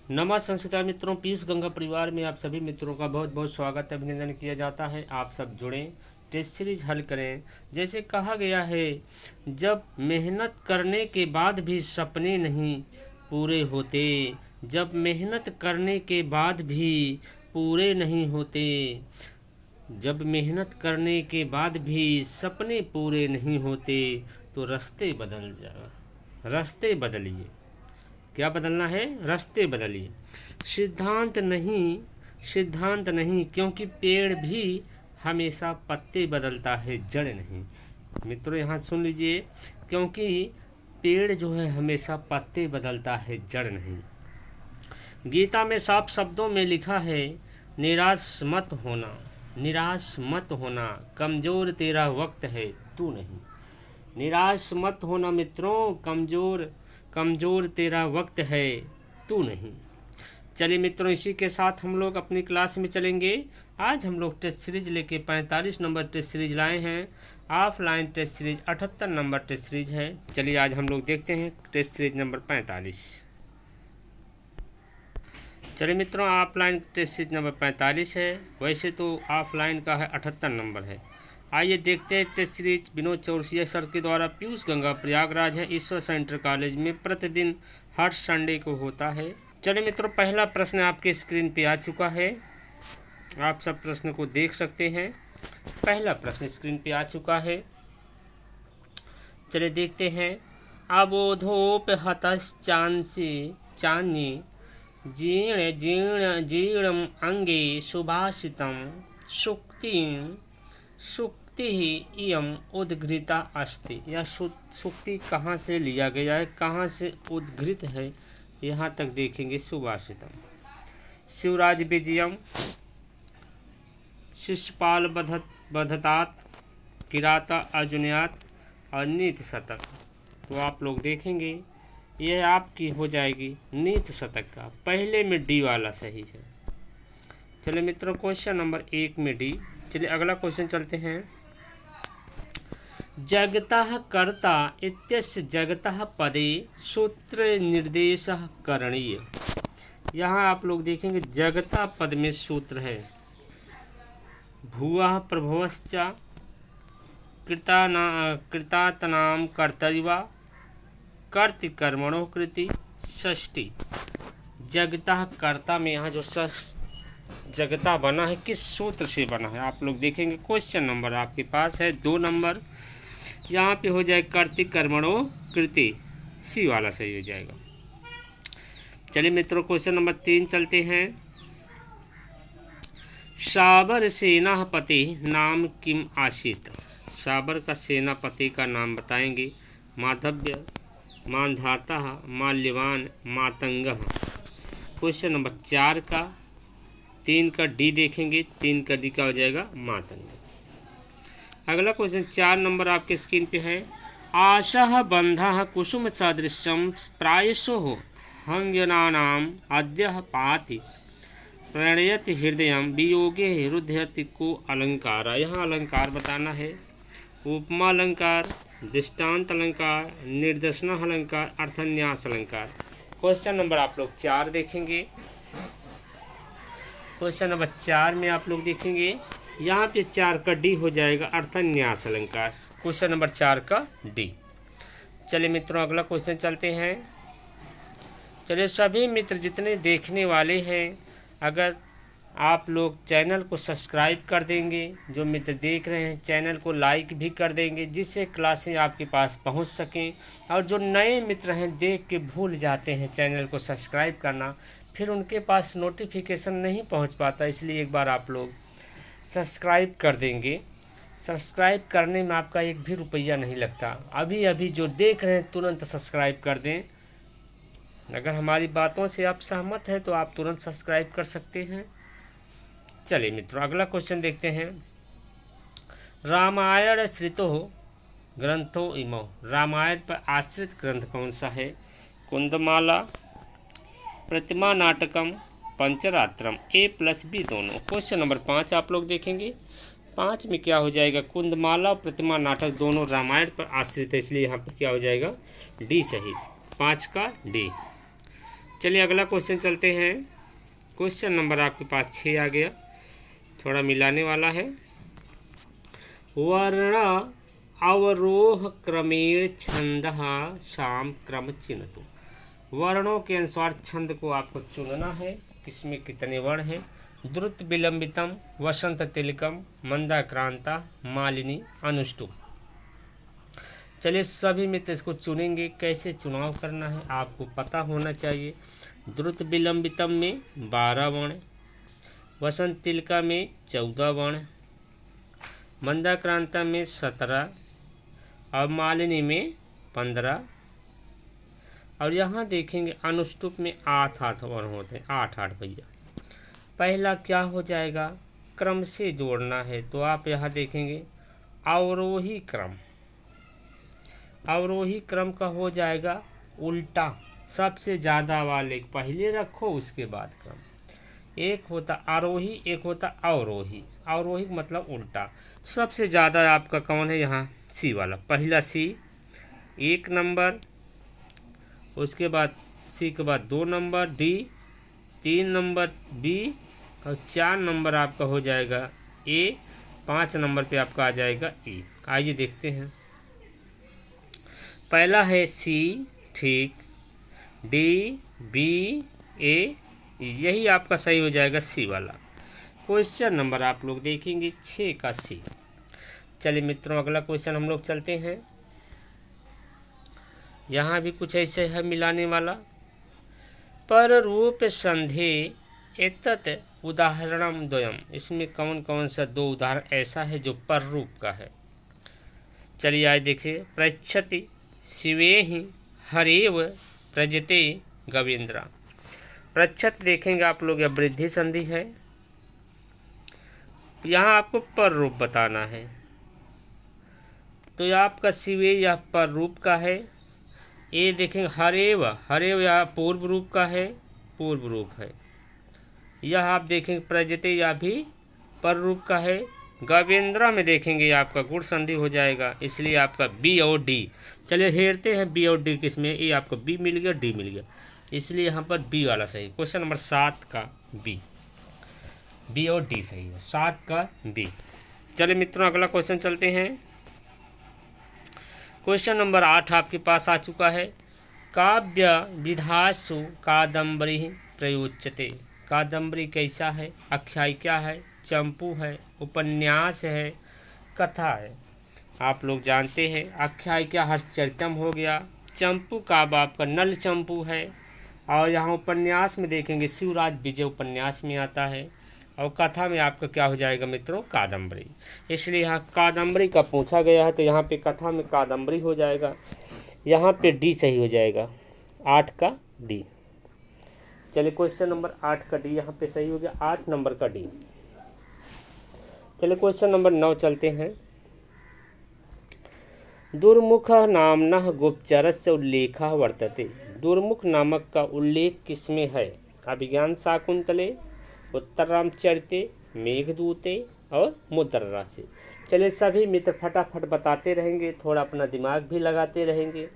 नमस्कार मित्रों, पीयूष गंगा परिवार में आप सभी मित्रों का बहुत बहुत स्वागत अभिनंदन किया जाता है। आप सब जुड़ें, टेस्ट सीरीज हल करें। जैसे कहा गया है, जब मेहनत करने के बाद भी सपने नहीं पूरे होते, जब मेहनत करने के बाद भी पूरे नहीं होते, जब मेहनत करने के बाद भी सपने पूरे नहीं होते, तो रास्ते रास्ते बदलिए। क्या बदलना है? रास्ते बदलिए। सिद्धांत नहीं, क्योंकि पेड़ भी हमेशा पत्ते बदलता है, जड़ नहीं। मित्रों यहाँ सुन लीजिए, क्योंकि पेड़ जो है हमेशा पत्ते बदलता है, जड़ नहीं। गीता में साफ शब्दों में लिखा है, निराश मत होना, कमज़ोर तेरा वक्त है, तू नहीं। निराश मत होना मित्रों, कमज़ोर तेरा वक्त है, तू नहीं। चलिए मित्रों, इसी के साथ हम लोग अपनी क्लास में चलेंगे। आज हम लोग टेस्ट सीरीज लेके 45 नंबर टेस्ट सीरीज लाए हैं। Offline test series 78 number test series है। चलिए आज हम लोग देखते हैं टेस्ट सीरीज नंबर 45। चलिए मित्रों, ऑफलाइन टेस्ट सीरीज नंबर 45 है। वैसे तो ऑफलाइन का है 78 नंबर है। आइए देखते हैं test series. Vinod Chaurasia sir के द्वारा पीयूष गंगा प्रयागराज है ईश्वर सेंटर कॉलेज में प्रतिदिन हर संडे को होता है। चलिए मित्रों, पहला प्रश्न आपके स्क्रीन पे आ चुका है। आप सब प्रश्न को देख सकते हैं। पहला प्रश्न स्क्रीन पे आ चुका है। चलिए देखते हैं। अबोधोपहतश्चान्ये जीर्ण अंगे सुभाषितं सूक्ति ही इयम उद्घृता अस्ति। यह सूक्ति कहाँ से लिया गया है, कहाँ से उद्घृत है, यहाँ तक देखेंगे। सुभाषितम, शिवराज विजयम, शिशुपाल बधतात, किराता अर्जुनयात और नीति शतक। तो आप लोग देखेंगे यह आपकी हो जाएगी नीति शतक का। पहले में डी वाला सही है। चलिए मित्रों, क्वेश्चन नंबर 1 में डी। चलिए अगला क्वेश्चन चलते हैं। जगतः कर्ता इत्यस्य जगतः पदे सूत्र निर्देशः करणीय। यहाँ आप लोग देखेंगे जगता पद में सूत्र है, भुवः प्रभवश्च कृतातनाम कर्तरिवा कर्ति कर्मणो कृति षष्ठी। जगतः कर्ता में यहाँ जो जगता बना है किस सूत्र से बना है, आप लोग देखेंगे। क्वेश्चन नंबर आपके पास है 2 नंबर। यहाँ पे हो जाए कर्तिक कर्मणो कृति, सी वाला सही हो जाएगा। चलिए मित्रों, क्वेश्चन नंबर 3 चलते हैं। साबर सेनापति नाम किम आसीत। साबर का सेनापति का नाम बताएंगे। माधव्य, मानधाता, माल्यवान, मातंगः। क्वेश्चन नंबर 4 का 3 का डी देखेंगे। 3 का डी का हो जाएगा मातंग। अगला क्वेश्चन 4 नंबर आपके स्क्रीन पे है। आशः बंधः कुसुम सदृशं प्रायशो हंग्यनानाम अद्यः पाति प्रणयति हृदयं वियोगे रुध्यति को अलंकार। यहाँ अलंकार बताना है। उपमा अलंकार, दृष्टांत अलंकार, निर्देशन अलंकार, अर्थन्यास अलंकार। क्वेश्चन नंबर आप लोग 4 देखेंगे। क्वेश्चन नंबर 4 में आप लोग देखेंगे, यहाँ पे 4 का डी हो जाएगा अर्थन्यास अलंकार। क्वेश्चन नंबर 4 का डी। चलिए मित्रों, अगला क्वेश्चन चलते हैं। चलिए सभी मित्र जितने देखने वाले हैं, अगर आप लोग चैनल को सब्सक्राइब कर देंगे, जो मित्र देख रहे हैं चैनल को लाइक भी कर देंगे, जिससे क्लासें आपके पास पहुंच सकें। और जो नए मित्र हैं देख के भूल जाते हैं चैनल को सब्सक्राइब करना, फिर उनके पास नोटिफिकेशन नहीं पहुंच पाता, इसलिए एक बार आप लोग सब्सक्राइब कर देंगे। सब्सक्राइब करने में आपका एक भी रुपया नहीं लगता। अभी जो देख रहे हैं तुरंत सब्सक्राइब कर दें। अगर हमारी बातों से आप सहमत हैं तो आप तुरंत सब्सक्राइब कर सकते हैं। चलिए मित्रों, अगला क्वेश्चन देखते हैं। रामायण श्रितो ग्रंथो इमो। रामायण पर आश्रित ग्रंथ कौन सा है? कुंदमाला, प्रतिमा नाटकम, पंचरात्रम। A+B दोनों। क्वेश्चन नंबर 5 आप लोग देखेंगे। 5 में क्या हो जाएगा? कुंदमाला और प्रतिमा नाटक दोनों रामायण पर आश्रित है, इसलिए यहाँ पर क्या हो जाएगा? डी सही। 5 का डी। चलिए अगला क्वेश्चन चलते हैं। क्वेश्चन नंबर आपके पास 6 आ गया, थोड़ा मिलाने वाला है। वर्ण अवरोह क्रमेण छंदः शाम क्रम चिन्हतु। वर्णों के अनुसार छंद को आपको चुनना है, किसमें कितने वर्ण हैं। द्रुत विलंबितम, वसंत तिलकम, मंदाक्रांता, मालिनी, अनुष्टुप। चलिए सभी मित्र इसको चुनेंगे। कैसे चुनाव करना है आपको पता होना चाहिए। द्रुत विलंबितम में 12 वर्ण, वसंत तिलका में 14 वर्ण, मंदाक्रांता में 17 और मालिनी में 15, और यहाँ देखेंगे अनुष्टुप में 8 वर्ण होते हैं। 8 भैया। पहला क्या हो जाएगा, क्रम से जोड़ना है, तो आप यहाँ देखेंगे अवरोही क्रम। अवरोही क्रम का हो जाएगा उल्टा, सबसे ज़्यादा वाले पहले रखो उसके बाद क्रम। एक होता आरोही, एक होता अवरोही। अवरोही मतलब उल्टा। सबसे ज़्यादा आपका कौन है यहाँ, सी वाला। पहला सी 1 नंबर, उसके बाद सी के बाद 2 नंबर डी, 3 नंबर बी, और 4 नंबर आपका हो जाएगा ए, 5 नंबर पे आपका आ जाएगा ई। आइए देखते हैं। पहला है सी, ठीक, डी, बी, ए, यही आपका सही हो जाएगा सी वाला। क्वेश्चन नंबर आप लोग देखेंगे 6 का सी। चलिए मित्रों अगला क्वेश्चन हम लोग चलते हैं। यहाँ भी कुछ ऐसे है मिलाने वाला। पर रूप संधे एतत् उदाहरणम द्वयम। इसमें कौन कौन सा 2 उदाहरण ऐसा है जो पर रूप का है। चलिए आज देखिए। प्रच्छति शिवेहि हरेव प्रजते गवेंद्रा। प्रच्छत देखेंगे आप लोग, यह वृद्धि संधि है। यहाँ आपको पर रूप बताना है, तो यह आपका शिवे यह पर रूप का है। ये देखेंगे हरेव, हरेव यह पूर्व रूप का है, पूर्व रूप है। यह आप देखेंगे प्रजते यह भी पर रूप का है। गवेंद्रा में देखेंगे आपका गुण संधि हो जाएगा, इसलिए आपका बी और डी। चलिए हेरते हैं बी और डी किसमें। ये आपको बी मिल गया, डी मिल गया, इसलिए यहाँ पर बी वाला सही। क्वेश्चन नंबर 7 का बी, बी और डी सही है। 7 का बी। चलिए मित्रों अगला क्वेश्चन चलते हैं। क्वेश्चन नंबर 8 आपके पास आ चुका है। काव्य विधासु कादम्बरी प्रयोच्यते। कादम्बरी कैसा है, आख्यायिका है, चंपू है, उपन्यास है, कथा है। आप लोग जानते हैं आख्यायिका हर्षचरितम हो गया, चंपू काव्य आपका नल चंपू है, और यहाँ उपन्यास में देखेंगे शिवराज विजय उपन्यास में आता है, और कथा में आपका क्या हो जाएगा मित्रों, कादम्बरी। इसलिए यहाँ कादम्बरी का पूछा गया है, तो यहाँ पे कथा में कादम्बरी हो जाएगा। यहाँ पे डी सही हो जाएगा, 8 का डी। चलिए क्वेश्चन नंबर 8 का डी यहाँ पे सही हो गया, 8 नंबर का डी। चलिए क्वेश्चन नंबर 9 चलते हैं। दुर्मुख नामनः गुप्तचरस्य उल्लेख वर्तते। दुर्मुख नामक का उल्लेख किसमें है। अभिज्ञान शाकुंतले, उत्तर रामचरिते, मेघदूते और मुद्रा से। चलिए सभी मित्र फटाफट बताते रहेंगे, थोड़ा अपना दिमाग भी लगाते रहेंगे,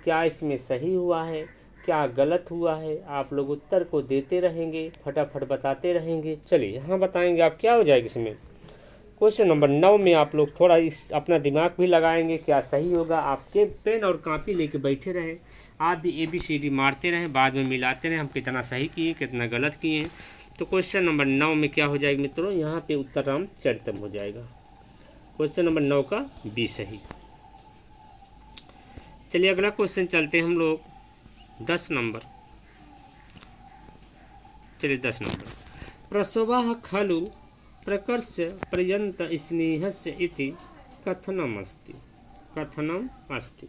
क्या इसमें सही हुआ है, क्या गलत हुआ है। आप लोग उत्तर को देते रहेंगे, फटाफट बताते रहेंगे। चलिए यहाँ बताएंगे आप क्या हो जाएगा इसमें। क्वेश्चन नंबर 9 में आप लोग थोड़ा इस अपना दिमाग भी लगाएंगे, क्या सही होगा। आपके पेन और कॉपी लेके बैठे रहें, आप भी ABCD मारते रहें, बाद में मिलाते रहें हम कितना सही किए कितना गलत किए। तो क्वेश्चन नंबर 9 में क्या हो जाएगा मित्रों, यहाँ पे उत्तर रामचरितम हो जाएगा। क्वेश्चन नंबर 9 का बी सही। चलिए अगला क्वेश्चन चलते हैं हम लोग 10 नंबर। चलिए 10 नंबर। प्रसवः खलु प्रकर्ष पर्यंत स्नेहस्य इति कथनम अस्ति। कथनम अस्ति।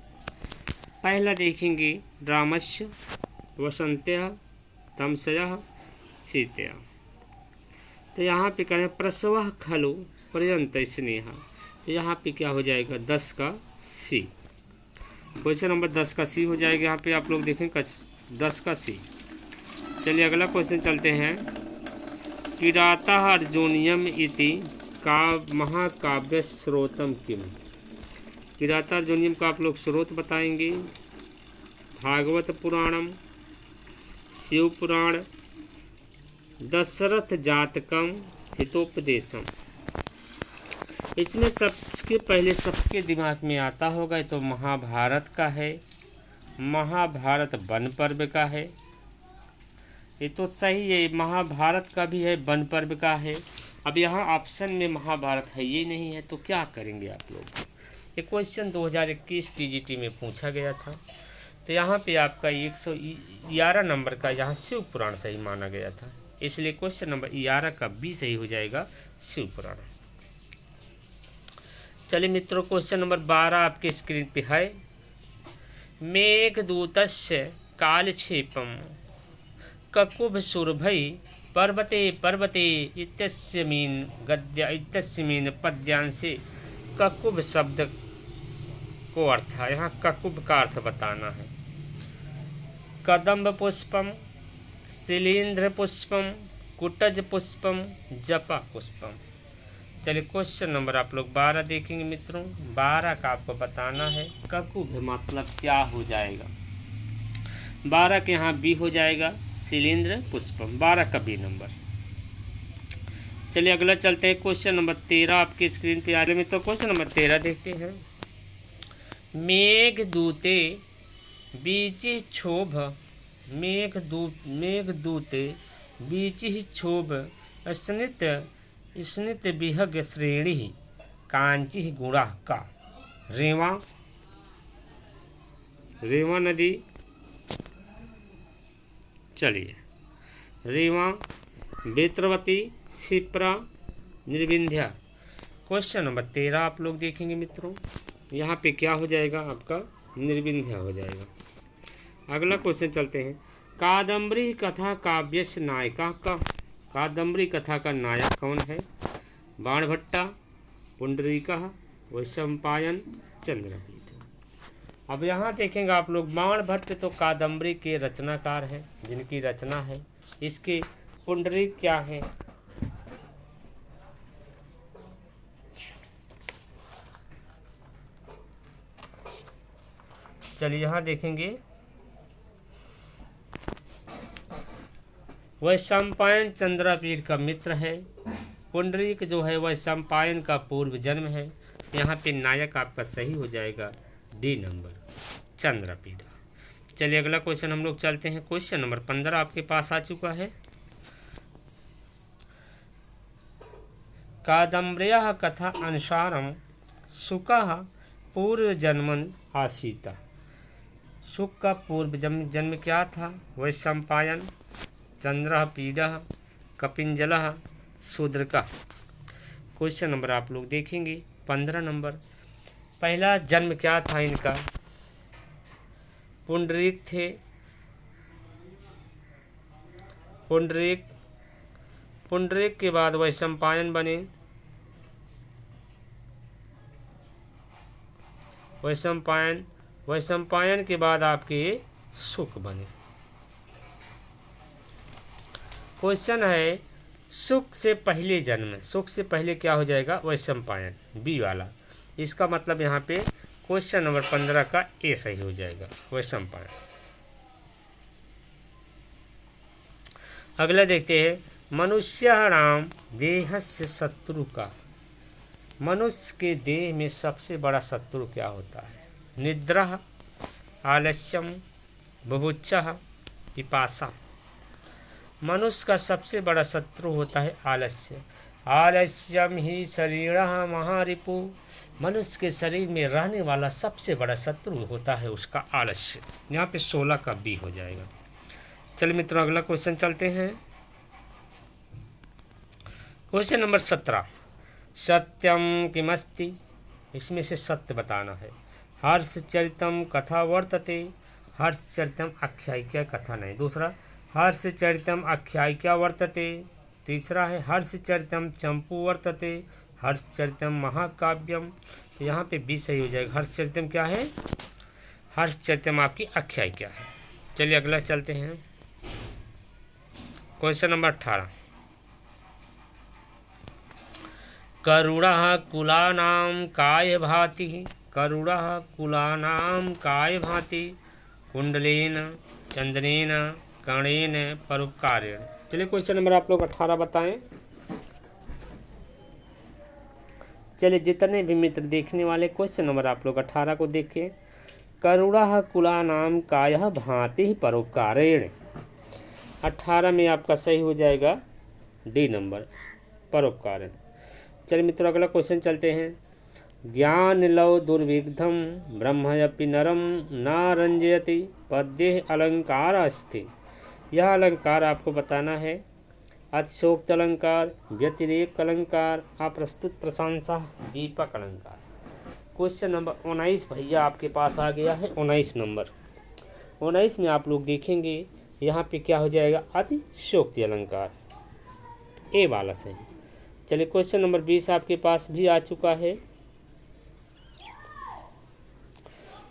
पहला देखेंगे रामस्य वसंत्या तमसया सीतया। तो यहाँ पे करें प्रसवः खलु पर्यंत स्नेह, तो यहाँ पे क्या हो जाएगा 10 का सी। क्वेश्चन नंबर 10 का सी हो जाएगा। यहाँ पे आप लोग देखें 10 का सी। चलिए अगला क्वेश्चन चलते हैं। किरातः अर्जुनियम इति महाकाव्य स्रोतम किम। किराता अर्जुनियम का आप लोग स्रोत बताएंगे। भागवत पुराणम, शिव पुराण, दशरथ जातकम हितोपदेशम। इसमें सबके पहले सबके दिमाग में आता होगा तो महाभारत का है, महाभारत वन पर्व का है। ये तो सही है, महाभारत का भी है, वन पर्व का है। अब यहाँ ऑप्शन में महाभारत है ये नहीं है तो क्या करेंगे आप लोग। ये क्वेश्चन 2021 टीजीटी में पूछा गया था, तो यहाँ पे आपका 111 नंबर का यहाँ शिव पुराण सही माना गया था, इसलिए क्वेश्चन नंबर 11 का बी सही हो जाएगा, शिव पुराण। चलिए मित्रों, क्वेश्चन नंबर 12 आपके स्क्रीन पे है। मेघदूतस्य कालक्षेपम ककुभ सुरभई पर्वते पर्वते इत्यस्मिन् पद्यांशे ककुभ शब्द को अर्थ है। यहाँ ककुभ का अर्थ बताना है। कदम्ब पुष्पम, शिलींध्र पुष्पम, कुटज पुष्पम, जपा पुष्पम। चलिए क्वेश्चन नंबर आप लोग 12 देखेंगे मित्रों। 12 का आपको बताना है ककुभ मतलब क्या हो जाएगा। 12 के यहाँ बी हो जाएगा, शिलींध्र पुष्पम, 12 का बी नंबर। चलिए अगला चलते हैं, क्वेश्चन नंबर 13 आपके स्क्रीन पे आ रहे मित्रों। क्वेश्चन नंबर 13 देखते हैं। मेघदूते बीचि क्षोभ, मेघदूते बीचि क्षोभ स्नित विहग श्रेणी कांची गुणा का। रेवा नदी, चलिए रेवा, बेत्रवती, शिप्रा, निर्विंध्या। क्वेश्चन नंबर 13 आप लोग देखेंगे मित्रों। यहाँ पे क्या हो जाएगा आपका, निर्विंध्या हो जाएगा। अगला क्वेश्चन चलते हैं। कादम्बरी कथा काव्यस्य नायिका का, कादम्बरी कथा का नायक कौन है। बाणभट्टा, पुंडरीकः, वैशंपायन, चंद्रपीठ। अब यहाँ देखेंगे आप लोग, बाणभट्ट तो कादम्बरी के रचनाकार हैं, जिनकी रचना है। इसके पुंडरीक क्या है, चलिए यहाँ देखेंगे। वैशंपायन चंद्रपीठ का मित्र है। पुंडरीक जो है वैशंपायन का पूर्व जन्म है। यहाँ पे नायक आपका सही हो जाएगा, डी नंबर, चंद्रपीठ। चलिए अगला क्वेश्चन हम लोग चलते हैं। क्वेश्चन नंबर 15 आपके पास आ चुका है। कादम्बर्याः कथा अनुसारम शुकः पूर्व जन्मन आसीता। शुक का पूर्व जन्म क्या था, वैशंपायन, चंद्रपीडः, कपिंजलः, शूद्रकः। क्वेश्चन नंबर आप लोग देखेंगे 15 नंबर। पहला जन्म क्या था इनका, पुंडरीक थे। पुंडरीक के बाद वैशंपायन बने। वैशंपायन के बाद आपके शुक बने। क्वेश्चन है शुक से पहले जन्म, शुक से पहले क्या हो जाएगा, वैशंपायन, बी वाला। इसका मतलब यहाँ पे क्वेश्चन नंबर 15 का ए सही हो जाएगा, वैशंपायन। अगला देखते हैं। मनुष्याणाम देहस्य शत्रु का, मनुष्य के देह में सबसे बड़ा शत्रु क्या होता है। निद्रा, आलस्यम, बुभुक्षा, पिपासा। मनुष्य का सबसे बड़ा शत्रु होता है आलस्य। आलस्यम ही शरीरः महारिपु। मनुष्य के शरीर में रहने वाला सबसे बड़ा शत्रु होता है उसका आलस्य। यहाँ पे 16 का बी हो जाएगा। चलिए मित्रों अगला क्वेश्चन चलते हैं। Question number 17। सत्यम किमस्ति, इसमें से सत्य बताना है। हर्षचरितम कथा वर्तते, हर्षचरितम आख्यायिका कथा नहीं। दूसरा, हर्षचरितम आख्यायिका वर्तते। तीसरा है हर्षचरितम चंपू वर्तते, हर्षचरितम महाकाव्यम। तो यहाँ पे बी सही हो जाएगा। हर्षचरितम क्या है, हर्षचरितम आपकी आख्यायिका है। चलिए अगला चलते हैं। Question number 18। करुणः कुलानां काय भाति, करुणः कुलानां काय भाति, कुंडलेन चंद्रेन कणेन परोपकारेण। चलिए क्वेश्चन नंबर आप लोग 18 बताएं। चलिए जितने भी मित्र देखने वाले क्वेश्चन नंबर आप लोग 18 को देखें। करुणा कुला नाम कायः भांति परोपकारेण। 18 में आपका सही हो जाएगा डी नंबर, परोपकारेण। चलिए मित्रों अगला क्वेश्चन चलते हैं। ज्ञान लव दुर्विग्धम ब्रह्मयपि नरम न रंजयति पद्ये अलंकार अस्ति। यह अलंकार आपको बताना है। अतिशोक्त अलंकार, व्यतिरेक अलंकार, अप्रस्तुत प्रशंसा, दीपक अलंकार। क्वेश्चन नंबर 19 भैया आपके पास आ गया है। 19 नंबर, 19 में आप लोग देखेंगे यहाँ पे क्या हो जाएगा, अतिशोक्ति अलंकार, ए वाला सही। चलिए क्वेश्चन नंबर 20 आपके पास भी आ चुका है।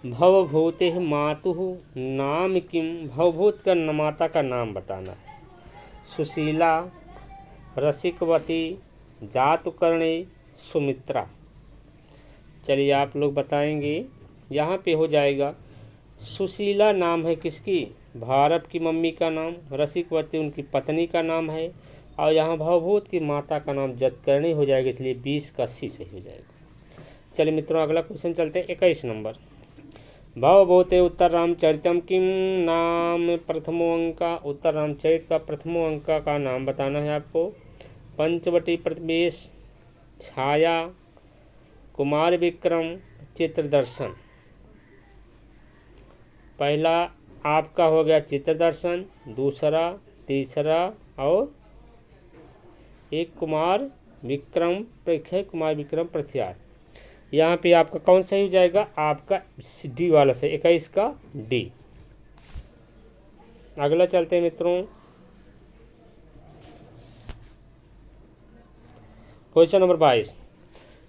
भवभूते मातुः नाम किम। भवभूत का माता का नाम बताना है। सुशीला, रसिकवती, जातुकर्णी, सुमित्रा। चलिए आप लोग बताएंगे। यहाँ पे हो जाएगा सुशीला नाम है किसकी, भारत की मम्मी का नाम। रसिकवती उनकी पत्नी का नाम है। और यहाँ भवभूत की माता का नाम जतकर्णी हो जाएगा, इसलिए 20 का सी सही हो जाएगा। चलिए मित्रों अगला क्वेश्चन चलते हैं। 21 नंबर। भवभूते उत्तर रामचरितम किम नाम प्रथमो अंक। उत्तर रामचरित का प्रथमो अंक का नाम बताना है आपको। पंचवटी प्रतिवेश, छाया, कुमार विक्रम, चित्रदर्शन। पहला आपका हो गया चित्रदर्शन, दूसरा, तीसरा और एक कुमार विक्रम कुमार विक्रम प्रत्यार। यहाँ पे आपका कौन सही हो जाएगा, आपका डी वाला से 21 का डी। अगला चलते हैं मित्रों। Question number 22।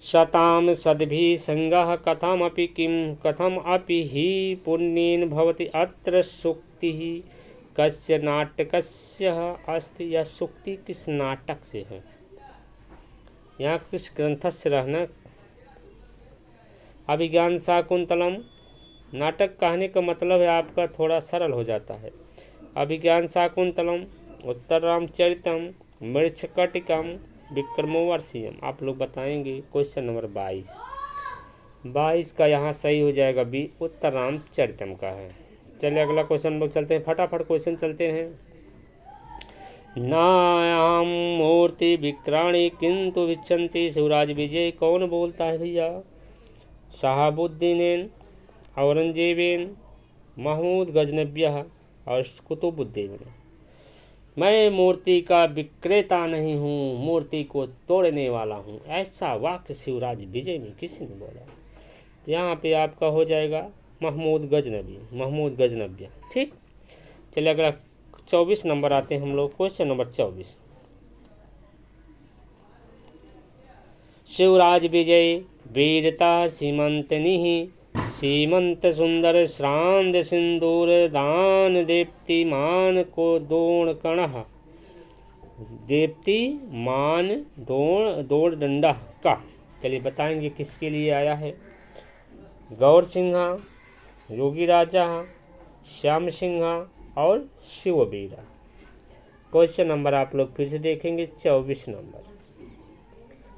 शताम सद्भिः संगः कथमपि किम कथम अपि हि पुण्येन भवति अत्र सूक्तिः कस्य नाटकस्य अस्ति। यह सूक्ति किस नाटक से है, यहाँ किस ग्रंथ से रहना। अभिज्ञान शाकुंतलम। नाटक कहने का मतलब है आपका थोड़ा सरल हो जाता है। अभिज्ञान शाकुंतलम, उत्तर रामचरितम, मृच्छकटिकम, विक्रमोर्वशीयम। आप लोग बताएंगे। क्वेश्चन नंबर 22 का यहाँ सही हो जाएगा बी, उत्तर रामचरितम का है। चलिए अगला क्वेश्चन लोग चलते हैं, फटाफट क्वेश्चन चलते हैं। नायाम मूर्ति विक्राणी किंतु विच्छन्ति। शिवराज विजय कौन बोलता है भैया, शहाबुद्दीन, औरंगजेबेन, महमूद गजनबिया और कुतुबुद्दीन। मैं मूर्ति का विक्रेता नहीं हूँ, मूर्ति को तोड़ने वाला हूँ, ऐसा वाक्य शिवराज विजय में किसी ने बोला। तो यहाँ पे आपका हो जाएगा महमूद गजनबिया। ठीक। चलिए अगला 24 नंबर आते हैं हम लोग। Question number 24। शिवराज विजय वीरता सीमंतनिः सीमंत सुंदर श्रांद सिंदूर दान देप्तिमान को दोण कणः। देप्तिमान दौड़ डंडा का। चलिए बताएंगे किसके लिए आया है। गौर सिंहा, योगी राजा, श्याम सिंहा और शिवबीरा। क्वेश्चन नंबर आप लोग फिर से देखेंगे 24 नंबर।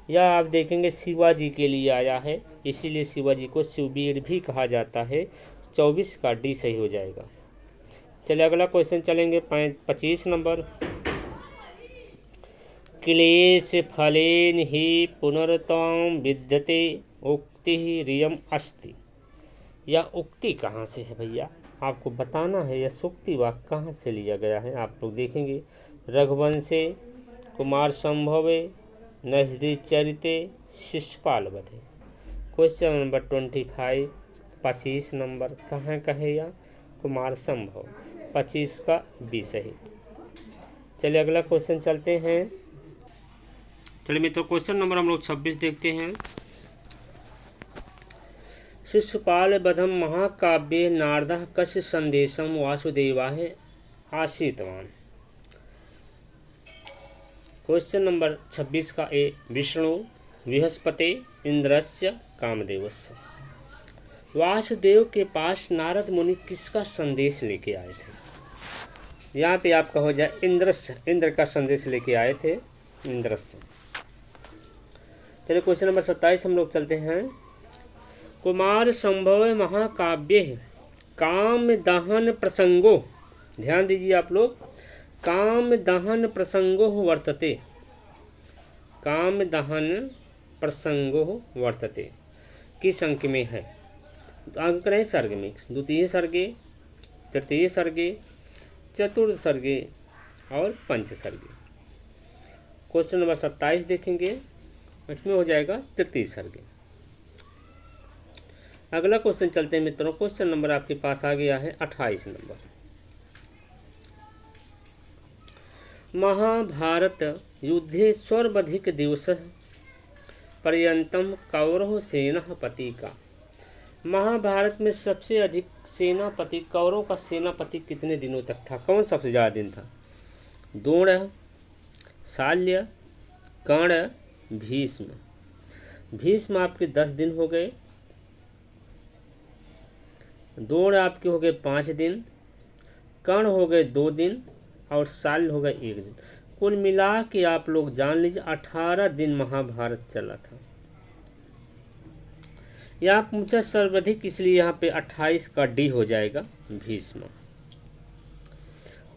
यह आप देखेंगे शिवाजी के लिए आया है, इसीलिए शिवाजी को शिवबीर भी कहा जाता है। 24 का डी सही हो जाएगा। चलिए अगला क्वेश्चन चलेंगे 25 नंबर। क्लेश फलेन ही पुनर्ताम विद्यते उक्ति रियम अस्ति। यह उक्ति कहाँ से है भैया, आपको बताना है। यह सूक्ति वाक्य कहाँ से लिया गया है, आप लोग देखेंगे। रघुवंशे, कुमार संभवे, नजदी चरिते, शिशुपाल वधे। क्वेश्चन नंबर 25 25 नंबर कहाँ कहे या कुमार संभव। 25 का बी सही। चलिए अगला क्वेश्चन चलते हैं। चलिए मित्रों क्वेश्चन नंबर हम लोग 26 देखते हैं। शिशुपाल वधम महाकाव्ये नारदः कस्य संदेशम वासुदेवाय आश्रितवान्। क्वेश्चन नंबर 26 का ए। विष्णु बृहस्पति इंद्रस्य कामदेवस्य। वासुदेव के पास नारद मुनि किसका संदेश लेके आए थे। यहाँ पे आपका हो जाए इंद्रस्य, इंद्र का संदेश लेके आए थे इंद्रस्य। चलिए क्वेश्चन नंबर 27 हम लोग चलते हैं। कुमार संभव महाकाव्य काम दहन प्रसंगो, ध्यान दीजिए आप लोग, काम दहन प्रसंगो वर्तते, काम दहन प्रसंगो वर्तते किस अंक में है? तो अंक रहे सर्ग में, द्वितीय सर्गे, तृतीय सर्गे, चतुर्थ सर्गे और पंच सर्गे। क्वेश्चन नंबर 27 देखेंगे, इसमें हो जाएगा तृतीय सर्गे। अगला क्वेश्चन चलते हैं मित्रों। क्वेश्चन नंबर आपके पास आ गया है 28 नंबर। महाभारत युद्धे सर्वाधिक दिवस पर्यंतम कौरव सेनापति का, महाभारत में सबसे अधिक सेनापति, कौरव का सेनापति कितने दिनों तक था? कौन सबसे ज़्यादा दिन था? द्रोण, शाल्य, कर्ण, भीष्म। भीष्म आपके 10 दिन हो गए, द्रोण आपके हो गए 5 दिन, कर्ण हो गए 2 दिन और शाल्य हो गए 1 दिन। कुल मिला के आप लोग जान लीजिए 18 दिन महाभारत चला था। यहाँ पूछा सर्वाधिक, इसलिए यहाँ पे 28 का डी हो जाएगा भीष्म।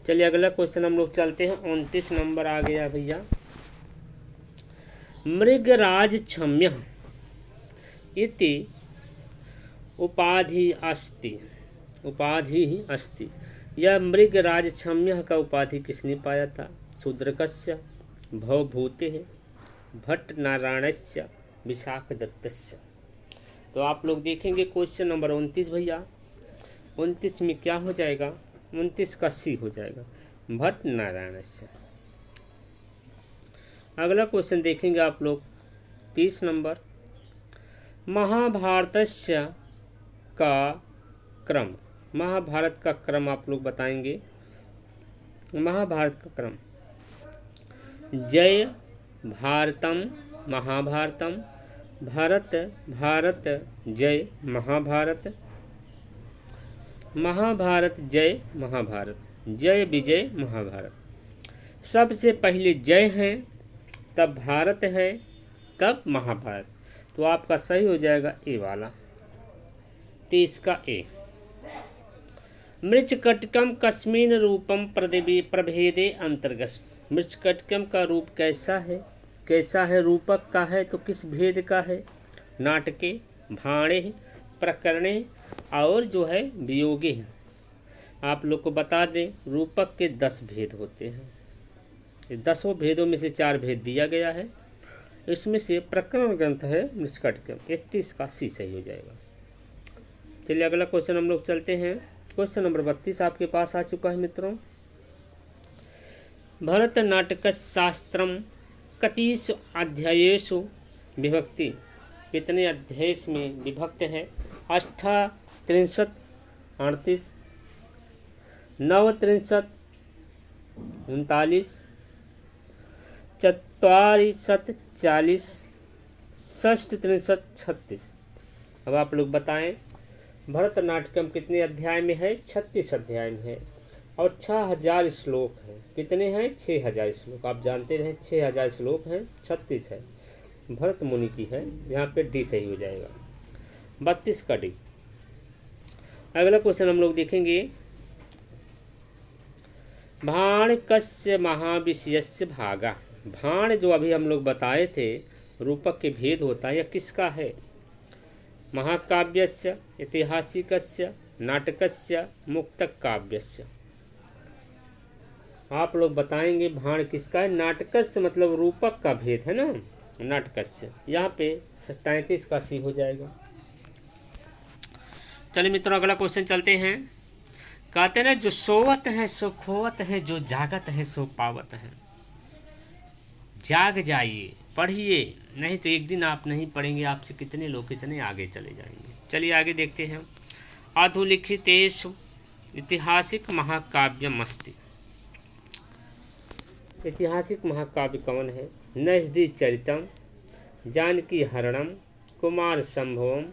चलिए अगला क्वेश्चन हम लोग चलते हैं। 29 नंबर आ गया भैया। मृगराज क्षम्य इति उपाधि अस्ति, उपाधि ही अस्ति। यह मृगराज क्षम्य का उपाधि किसने पाया था? शूद्रकस्य, भवभूते, भट्ट नारायणस्य, विशाख दत्तस्य। तो आप लोग देखेंगे क्वेश्चन नंबर 29 भैया। 29 में क्या हो जाएगा? 29 का सी हो जाएगा, भट्ट नारायणस्य। अगला क्वेश्चन देखेंगे आप लोग 30 नंबर। महाभारतस्य का क्रम, महाभारत का क्रम आप लोग बताएंगे। महाभारत का क्रम, जय भारतम महाभारतम, भारत भारत जय महाभारत, महाभारत जय महाभारत, जय विजय महाभारत। सबसे पहले जय है, तब भारत है, तब महाभारत। तो आपका सही हो जाएगा ए वाला, 30 का ए। मृच्छकटिकम कस्मिन रूपम प्रभेदे अंतर्गत, मृच्छकटिकम का रूप कैसा है? कैसा है? रूपक का है तो किस भेद का है? नाटके, भाणे, प्रकरणे और जो है वियोगे हैं। आप लोग को बता दें रूपक के 10 भेद होते हैं। 10 भेदों में से 4 भेद दिया गया है। इसमें से प्रकरण ग्रंथ है मृच्छकटिकम, 31 का सी सही हो जाएगा। चलिए अगला क्वेश्चन हम लोग चलते हैं। क्वेश्चन नंबर 32 आपके पास आ चुका है मित्रों। भरतनाट्य शास्त्रम कतीस अध्यायेषु विभक्ति, कितने अध्याय में विभक्त है? 38, 38, 39, 39, 44, 40, 36, 36। अब आप लोग बताएं भरतनाट्यम कितने अध्याय में है? 36 अध्याय में है और 6000 श्लोक हैं। कितने हैं? 6000 श्लोक। आप जानते रहे 6000 श्लोक हैं, 36 है, भरत मुनि की है। यहाँ पे डी सही हो जाएगा, 32 का डी। अगला क्वेश्चन हम लोग देखेंगे। भाण कस्य महाविषयस्य भागा, भाण जो अभी हम लोग बताए थे रूपक के भेद होता है, यह किसका है? महाकाव्यस्य, ऐतिहासिकस्य, नाटकस्य, मुक्तक काव्यस्य। आप लोग बताएंगे भाण किसका है? नाटकस्य मतलब रूपक का भेद है ना, नाटकस्य। यहाँ पे 37 का सी हो जाएगा। चलिए मित्रों अगला क्वेश्चन चलते हैं। कहते हैं जो सोवत है सो खोवत है, जो जागत है सो पावत है। जाग जाइए, पढ़िए, नहीं तो एक दिन आप नहीं पढ़ेंगे, आपसे कितने लोग कितने आगे चले जाएंगे। चलिए आगे देखते हैं। अधुलिखितेषु ऐतिहासिक महाकाव्यमस्ति, ऐतिहासिक महाकाव्य कौन है? नजदी चरितम, जानकी हरणम, कुमार संभवम,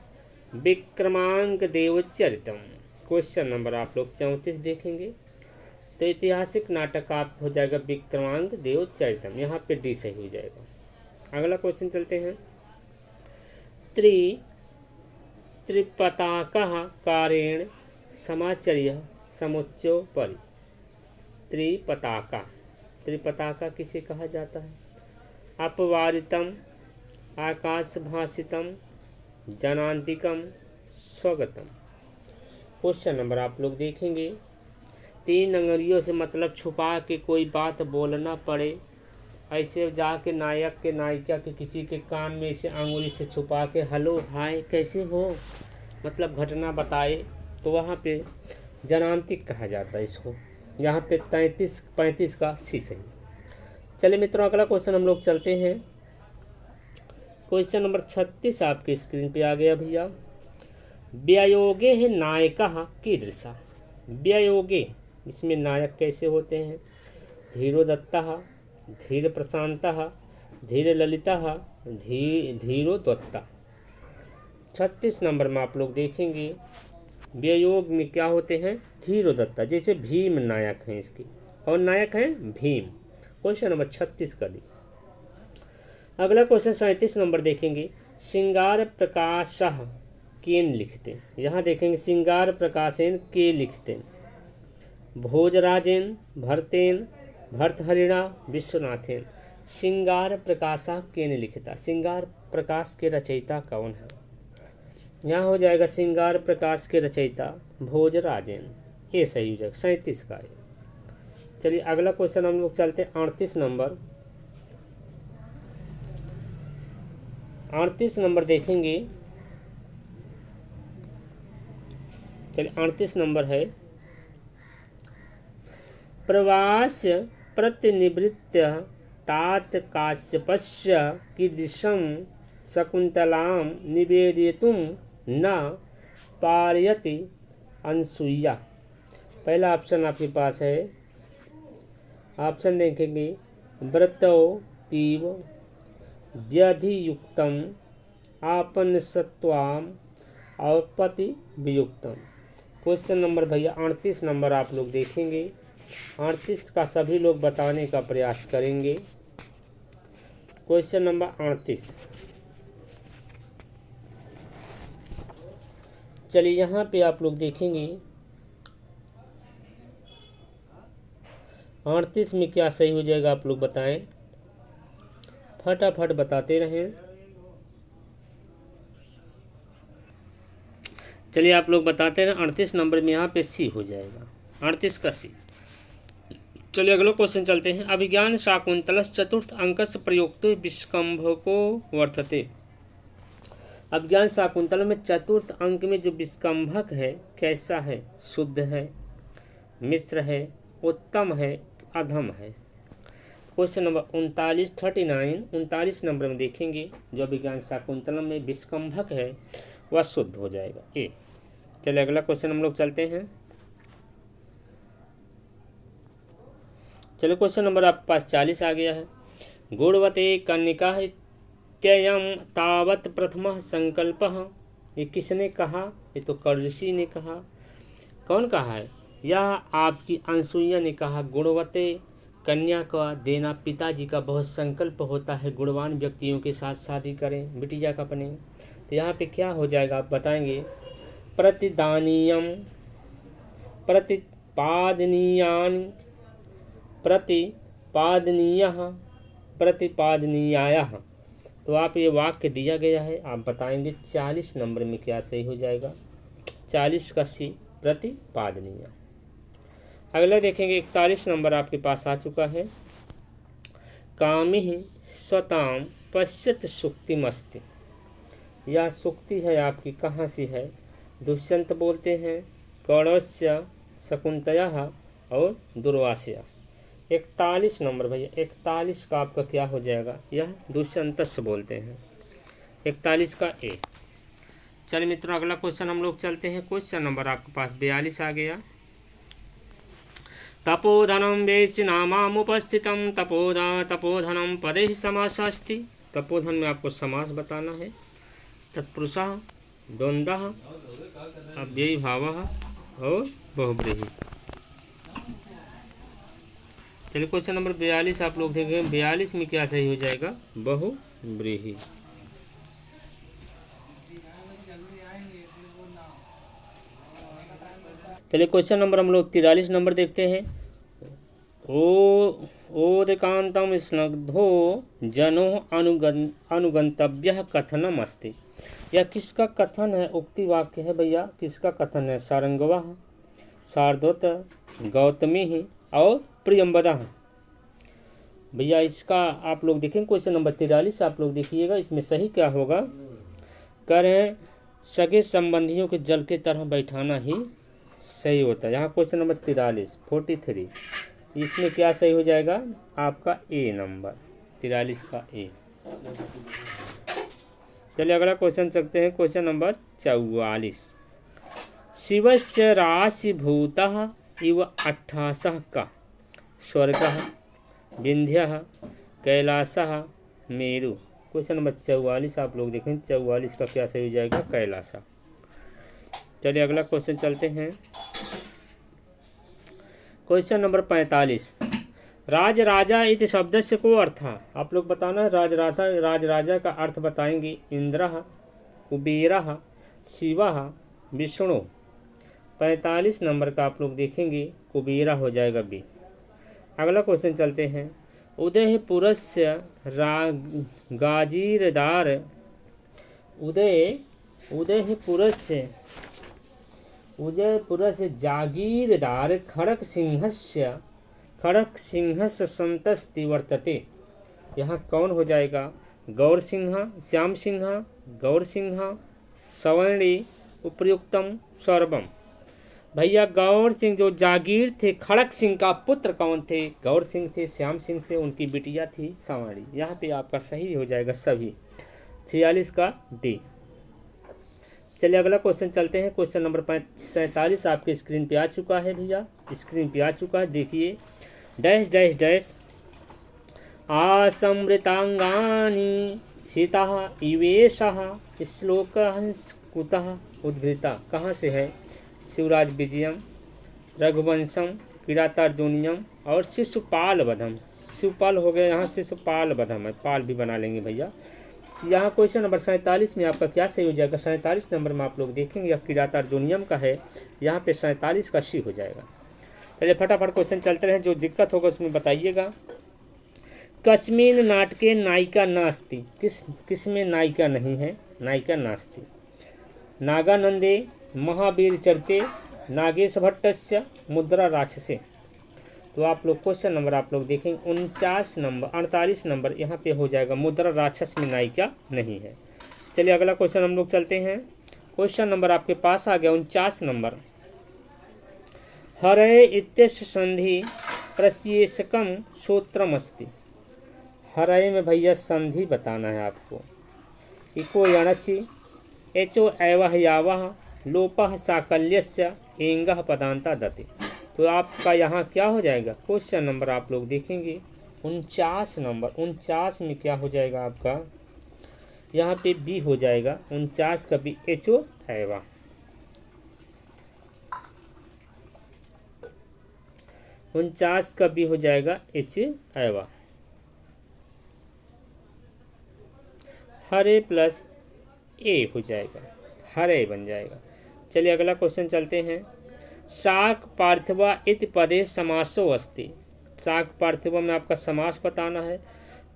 विक्रमांक देव चरितम। क्वेश्चन नंबर आप लोग 34 देखेंगे। तो ऐतिहासिक नाटक आप हो जाएगा विक्रमांक देव चरितम, यहाँ पे डी सही हो जाएगा। अगला क्वेश्चन चलते हैं। त्रिपताकः कारेण समाचर्य समुच्चोपरि। त्रिपताका, त्रिपताका किसे कहा जाता है? अपवारितम, आकाशभासितम, जनांतिकम, स्वगतम। क्वेश्चन नंबर आप लोग देखेंगे। 3 अंगुलियों से मतलब छुपा के कोई बात बोलना पड़े, ऐसे जाके नायक के नायिका के किसी के कान में इसे अंगुली से छुपा के हेलो हाय कैसे हो मतलब घटना बताए, तो वहाँ पे जनांतिक कहा जाता है इसको। यहाँ पे 35 का सी सही। चलिए मित्रों अगला क्वेश्चन हम लोग चलते हैं। क्वेश्चन नंबर 36 आपके स्क्रीन पे आ गया भैया। व्यायोगे है नायकः कीदृशः। व्यायोगे, इसमें नायक कैसे होते हैं? धीरोदत्तः, धीर प्रशांतः, धीर ललितः, धीरोदत्ता। 36 नंबर में आप लोग देखेंगे व्यायोग में क्या होते हैं? धीरोदत्ता, जैसे भीम नायक हैं इसकी। और नायक हैं भीम। क्वेश्चन नंबर 36 का दी। अगला क्वेश्चन 37 नंबर देखेंगे। श्रृंगार प्रकाशः केन लिखते। यहाँ देखेंगे श्रृंगार प्रकाशन के लिखते। भोजराजेन, भरतेन, भर्तहरिणा, विश्वनाथेन। श्रृंगार प्रकाशः केन लिखता। श्रृंगार प्रकाश के रचयिता कौन है? यहाँ हो जाएगा श्रृंगार प्रकाश के रचयिता भोजराजेन, ये सही हो जाएगा 37 का है। चलिए अगला क्वेश्चन हम लोग चलते हैं 38 नंबर। 38 नंबर देखेंगे। चलिए 38 नंबर है। प्रवास प्रतिनिवृत्य तात काश्यपस्य कीदृशं शकुन्तलां निवेदयितुं न पारयति अनसुईया। पहला ऑप्शन आपके पास है। ऑप्शन देखेंगे व्रतौ तीव व्यधियुक्तम आपन्नसत्वाम औपति वियुक्तम। क्वेश्चन नंबर भैया 38 नंबर आप लोग देखेंगे। 38 का सभी लोग बताने का प्रयास करेंगे। Question number 38। चलिए यहाँ पे आप लोग देखेंगे 38 में क्या सही हो जाएगा आप लोग बताएं, फटाफट बताते रहें। चलिए आप लोग बताते रहें। 38 नंबर में यहाँ पे सी हो जाएगा, 38 का सी। चलिए अगला क्वेश्चन चलते हैं। अभिज्ञान शाकुंतलस्य चतुर्थ अंकस्य प्रयोक्तो विस्कंभको वर्तते। अभिज्ञान शाकुंतल में चतुर्थ अंक में जो विस्कंभक है कैसा है? शुद्ध है, मिश्र है, उत्तम है, अधम है। क्वेश्चन नंबर 39 नंबर में देखेंगे जो अभिज्ञान शाकुंतलम में विस्कंभक है वह शुद्ध हो जाएगा, ए। चलिए अगला क्वेश्चन हम लोग चलते हैं। चलो क्वेश्चन नंबर आपके पास 40 आ गया है। गुणवते कन्निका त्ययम तावत प्रथम संकल्पः। ये किसने कहा? ये तो कर्जशी ने कहा। कौन कहा है? यह आपकी अनसुईया ने कहा। गुणवते कन्या का देना पिताजी का बहुत संकल्प होता है, गुणवान व्यक्तियों के साथ शादी करें बिटिया का अपने। तो यहाँ पे क्या हो जाएगा आप बताएंगे। प्रतिदानीयम, प्रतिपादनीयानि, प्रतिपादनीयः, प्रतिपादनीयायः। तो आप ये वाक्य दिया गया है, आप बताएंगे 40 नंबर में क्या सही हो जाएगा। 40 का सी प्रतिपादनीय। अगला देखेंगे 41 नंबर आपके पास आ चुका है। कामिः स्वताम पश्यत सुक्तिमस्ति। यह सुक्ति है आपकी कहाँ सी है? दुष्यंत बोलते हैं, कौरवस्य, शकुंतलः और दुर्वासया। 41 नंबर भैया, 41 का आपका क्या हो जाएगा? यह दुष्यंतस्य बोलते हैं। 41 का ए। चलिए मित्रों अगला क्वेश्चन हम लोग चलते हैं। क्वेश्चन नंबर आपके पास 42 आ गया। तपोधनम वेश्य नामामुपस्थितम तपोधनम पदे ही समास अस्ति। तपोधन में आपको समास बताना है। तत्पुरुषः, द्वंद्वः, अव्ययीभावः और बहुब्रीहि। चलिए क्वेश्चन नंबर 42 आप लोग देखेंगे। 42 में क्या सही हो जाएगा? बहुव्रीहि। चलिए क्वेश्चन नंबर हम लोग 43 नंबर देखते हैं। ओदकांतम स्नग्धो जनो अनुगंतव्य कथनम अस्ति। यह किसका कथन है? उक्ति वाक्य है भैया। किसका कथन है? सारंगवा, शार्दूत, गौतमी ही और प्रियंवदा। भैया इसका आप लोग देखें क्वेश्चन नंबर 43 आप लोग देखिएगा, इसमें सही क्या होगा? कह रहे हैं सगे संबंधियों के जल के तरह बैठाना ही सही होता है। यहाँ क्वेश्चन नंबर 43 इसमें क्या सही हो जाएगा? आपका ए नंबर 43 का ए। चलिए अगला क्वेश्चन चलते हैं। Question number 44। शिवस्य राशिभूतः इव 88 का स्वर्गः विंध्यः कैलासः मेरु। क्वेश्चन नंबर 44 आप लोग देखें। 44 का क्या सही हो जाएगा? कैलास। चलिए अगला क्वेश्चन चलते हैं। Question number 45। राजराजा इति शब्दस्य को अर्थ। आप लोग बताना। राजराजा का अर्थ बताएंगे। इंद्रः, कुबेरः, शिवः, विष्णु। 45 नंबर का आप लोग देखेंगे कुबेरा हो जाएगा बी। अगला क्वेश्चन चलते हैं। उदयपुरस्य गाजीरदार उदयपुरस्य जागीरदार खड़गसिंहस्य संतस्ति वर्तते। यहाँ कौन हो जाएगा? गौर सिंह, श्याम सिंह, गौर सिंह, सवर्णी, उपयुक्तम, सर्वम। भैया गौर सिंह जो जागीर थे, खड़ग सिंह का पुत्र कौन थे? गौर सिंह थे। श्याम सिंह से उनकी बिटिया थी सवाणी। यहाँ पे आपका सही हो जाएगा सभी। 46 का डी। चलिए अगला क्वेश्चन चलते हैं। क्वेश्चन नंबर 47 आपके स्क्रीन पे आ चुका है भैया। स्क्रीन पे आ चुका है, देखिए। डैश डैश डैश आसमृतांगानी सीता इवेशः श्लोकः कुतः उद्घृता। कहाँ से है? शिवराज विजयम, रघुवंशम, किरातार्जुनियम और शिशुपाल वधम। शिशुपाल हो गया, यहाँ शिशुपाल वधम है। पाल भी बना लेंगे भैया। यहाँ क्वेश्चन नंबर 47 में आपका क्या सही हो जाएगा? 47 नंबर में आप लोग देखेंगे यह किरातार्जुनियम का है। यहाँ पे 47 का सी हो जाएगा। चलिए फटाफट क्वेश्चन चलते रहे। जो दिक्कत होगा उसमें बताइएगा। कस्मिन नाटके नायिका नास्ति। किसमें नायिका नहीं है? नायिका नास्ति। नागानंदे महावीर चरिते नागेश भट्टस्य मुद्रा राक्षसे। तो आप लोग क्वेश्चन नंबर आप लोग देखेंगे 48 नंबर यहाँ पे हो जाएगा। मुद्रा राक्षस में नायिका नहीं है। चलिए अगला क्वेश्चन हम लोग चलते हैं। क्वेश्चन नंबर आपके पास आ गया 49 नंबर। हरे इत्यस्य संधि प्रशेषकम सूत्रमस्ति। हरे में भैया संधि बताना है आपको। इको यणचि एचो एवह यावह लोपः साकल्यस्य एंगः पदांता दते। तो आपका यहाँ क्या हो जाएगा? क्वेश्चन नंबर आप लोग देखेंगे 49 नंबर। 49 में क्या हो जाएगा आपका? यहाँ पे बी हो जाएगा। 49 का बी एचो एवा। उनचास का बी हो जाएगा एच एवा। हरे प्लस ए हो जाएगा, हरे बन जाएगा। चलिए अगला क्वेश्चन चलते हैं। शाक पार्थिवा इति पदे समासो अस्ति। शाक पार्थिवा में आपका समास बताना है।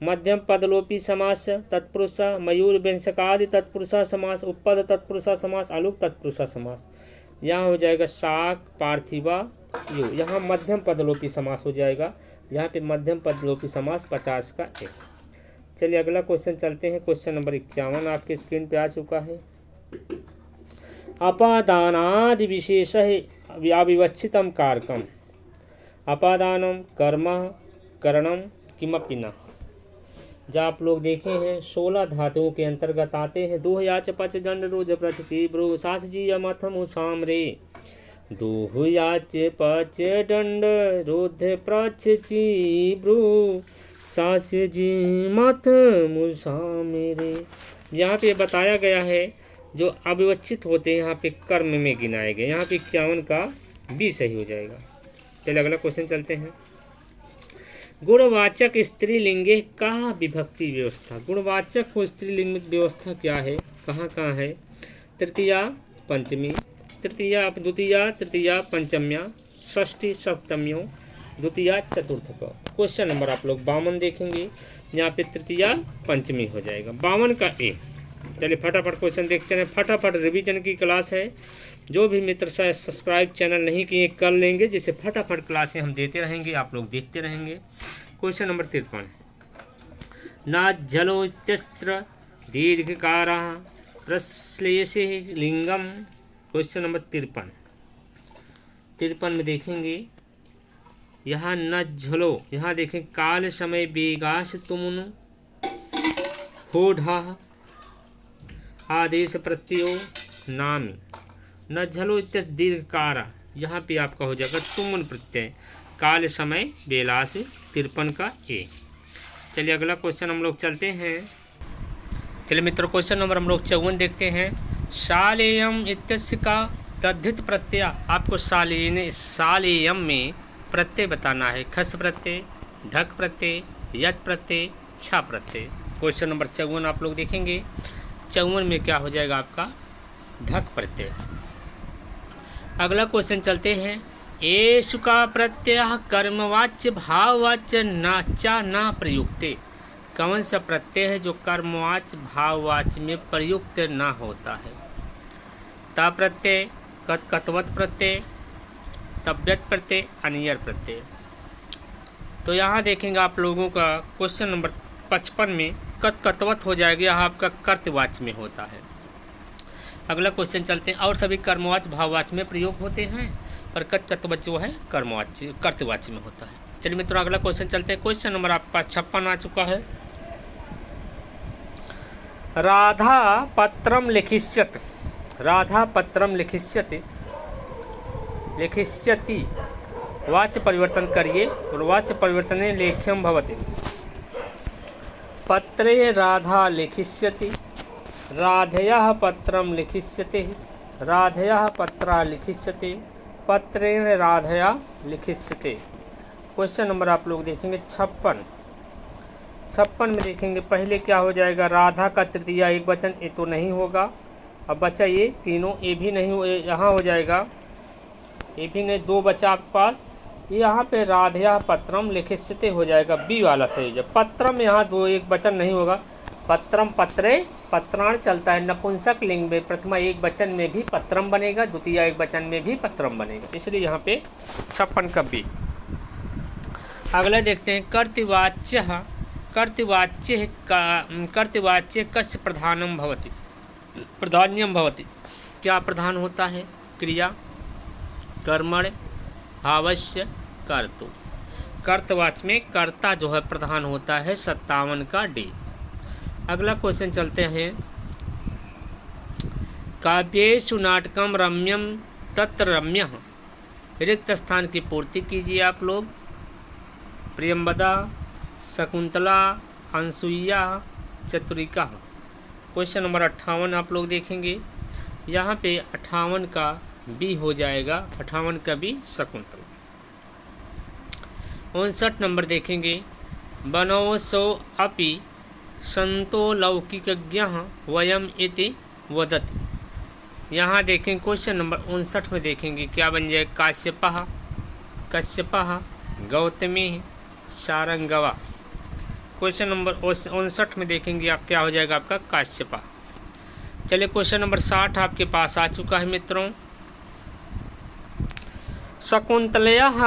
मध्यम पदलोपी समास, तत्पुरुष, मयूर व्यंजकादि तत्पुरुष समास, उपपद तत्पुरुष समास, अलुक तत्पुरुष समास। यहाँ हो जाएगा शाक पार्थिवा यू। यहाँ मध्यम पदलोपी समास हो जाएगा। यहाँ पे मध्यम पदलोपी समास 50 का 1। चलिए अगला क्वेश्चन चलते हैं। क्वेश्चन नंबर 51 आपके स्क्रीन पे आ चुका है। अपादानादि विशेष अविवक्षितम कारकम। अपादानम कर्म करणम किमपि न। जब आप लोग देखे हैं 16 धातुओं के अंतर्गत आते हैं। दोह याच पच दंड रोज प्रच चीब्रो सास जी यमथम सामरे। दोह याच पच दंड रोध प्रच चीब्रो सास जी मथ मुसामेरे। यहाँ पे बताया गया है जो अविवक्षित होते हैं यहाँ पे कर्म में गिनाए गए। यहाँ पे 51 का बी सही हो जाएगा। चलिए अगला क्वेश्चन चलते हैं। गुणवाचक स्त्रीलिंगे का विभक्ति व्यवस्था। गुणवाचक को स्त्रीलिंग में व्यवस्था क्या है, कहाँ कहाँ है? तृतीया पंचमी, तृतीया द्वितीया तृतीया पंचम्या, षष्ठी सप्तमियों, द्वितीया चतुर्थ का। क्वेश्चन नंबर आप लोग 52 देखेंगे, यहाँ पे तृतीया पंचमी हो जाएगा। 52 का ए। चलिए फटाफट क्वेश्चन देखते हैं। फटाफट रिवीजन की क्लास है, जो भी मित्र शायद सब्सक्राइब चैनल नहीं किए कर लेंगे, जिससे फटाफट क्लासें हम देते रहेंगे, आप लोग देखते रहेंगे। क्वेश्चन नंबर 53, ना जलो इत्यत्र दीर्घकारा प्रश्लेषे लिंगम। क्वेश्चन नंबर 53 में देखेंगे, यहाँ न झलो, यहाँ देखें काल समय बेगास तुमनु होढ़ा आदेश प्रत्ययो नामी। न झलो इत्यस्य दीर्घकारा, यहाँ पे आपका हो जाएगा तुमन प्रत्यय, काल समय बेलास 53 का ए। चलिए अगला क्वेश्चन हम लोग चलते हैं। चलिए मित्रों क्वेश्चन नंबर हम लोग 54 देखते हैं। शालेयम इत्यस्य का तद्धित प्रत्यय, आपको शालेयम में प्रत्यय बताना है। खस प्रत्यय, ढक प्रत्यय, यत प्रत्यय, छा प्रत्यय। क्वेश्चन नंबर 54 आप लोग देखेंगे। 54 में क्या हो जाएगा आपका ढक प्रत्यय। अगला क्वेश्चन चलते हैं। एषु का प्रत्यय कर्मवाच्य भाववाच्य नाचा ना प्रयुक्ते। कौन सा प्रत्यय है जो कर्मवाच्य भाववाच्य में प्रयुक्त ना होता है? ता प्रत्यय, कतवत प्रत्यय, तव्यत प्रत्यय, अनियर प्रत्यय। तो यहाँ देखेंगे आप लोगों का क्वेश्चन नंबर 55 में कतवत हो जाएगा, यहाँ आपका कर्तवाच्य में होता है। अगला क्वेश्चन चलते हैं। और सभी कर्मवाच्य भाववाच्य में प्रयोग होते हैं, पर कतवत जो है कर्मवाच्य कर्तवाच्य में होता है। चलिए मित्रों अगला क्वेश्चन चलते हैं। क्वेश्चन नंबर आपका 56 आ चुका है। राधा पत्रम लिखिष्यति, राधा पत्रम लिखिष्यति, लिखिष्यति वाच्य परिवर्तन करिए और वाच्य परिवर्तने लेख्यम भवति। पत्रे राधा लिखिष्यति, राधयः पत्रम लिखिष्यति, राधयः पत्रा लिखिष्यति, पत्रेण राधया लिखिष्यते। क्वेश्चन नंबर आप लोग देखेंगे 56 में देखेंगे। पहले क्या हो जाएगा, राधा का तृतीया एक वचन, ये तो नहीं होगा। अब बचा ये तीनों, ये भी नहीं हो, यहाँ हो जाएगा, ये भी नहीं, दो बचा आपके पास। यहाँ पे राधया पत्रम लिखिष्यते हो जाएगा, बी वाला सही है। पत्रम यहाँ दो एक वचन नहीं होगा। पत्रम पत्रे पत्राण चलता है नपुंसक लिंग में, प्रथमा एक वचन में भी पत्रम बनेगा, द्वितीय एक वचन में भी पत्रम बनेगा, इसलिए यहाँ पे 56 का बी। अगला देखते हैं। कर्तवाच्य, कर्तवाच्य कस्य प्रधानम भवति, प्रधान्यम भवति। क्या प्रधान होता है? क्रिया, कर्मण, भावस्य, कर्तु। कर्तवाच्य में कर्ता जो है प्रधान होता है, 57 का डी। अगला क्वेश्चन चलते हैं। काव्येषु नाटकम रम्यम तत्र रम्यः, रिक्त स्थान की पूर्ति कीजिए आप लोग। प्रियंवदा, शकुंतला, अनसुईया, चतुरिका। क्वेश्चन नंबर 58 आप लोग देखेंगे। यहाँ पे 58 का बी हो जाएगा, 58 का बी शकुंतला। 59 नंबर देखेंगे। बनोसो अपि संतो लौकिकज्ञः वयम इति वदति। यहाँ देखें क्वेश्चन नंबर 59 में देखेंगे क्या बन जाए, काश्यपः, कश्यपः, गौतमी, शारंगवा। क्वेश्चन नंबर 59 में देखेंगे आप क्या हो जाएगा आपका काश्यपा। चलिए क्वेश्चन नंबर 60 आपके पास आ चुका है मित्रों। शकुंतलयाः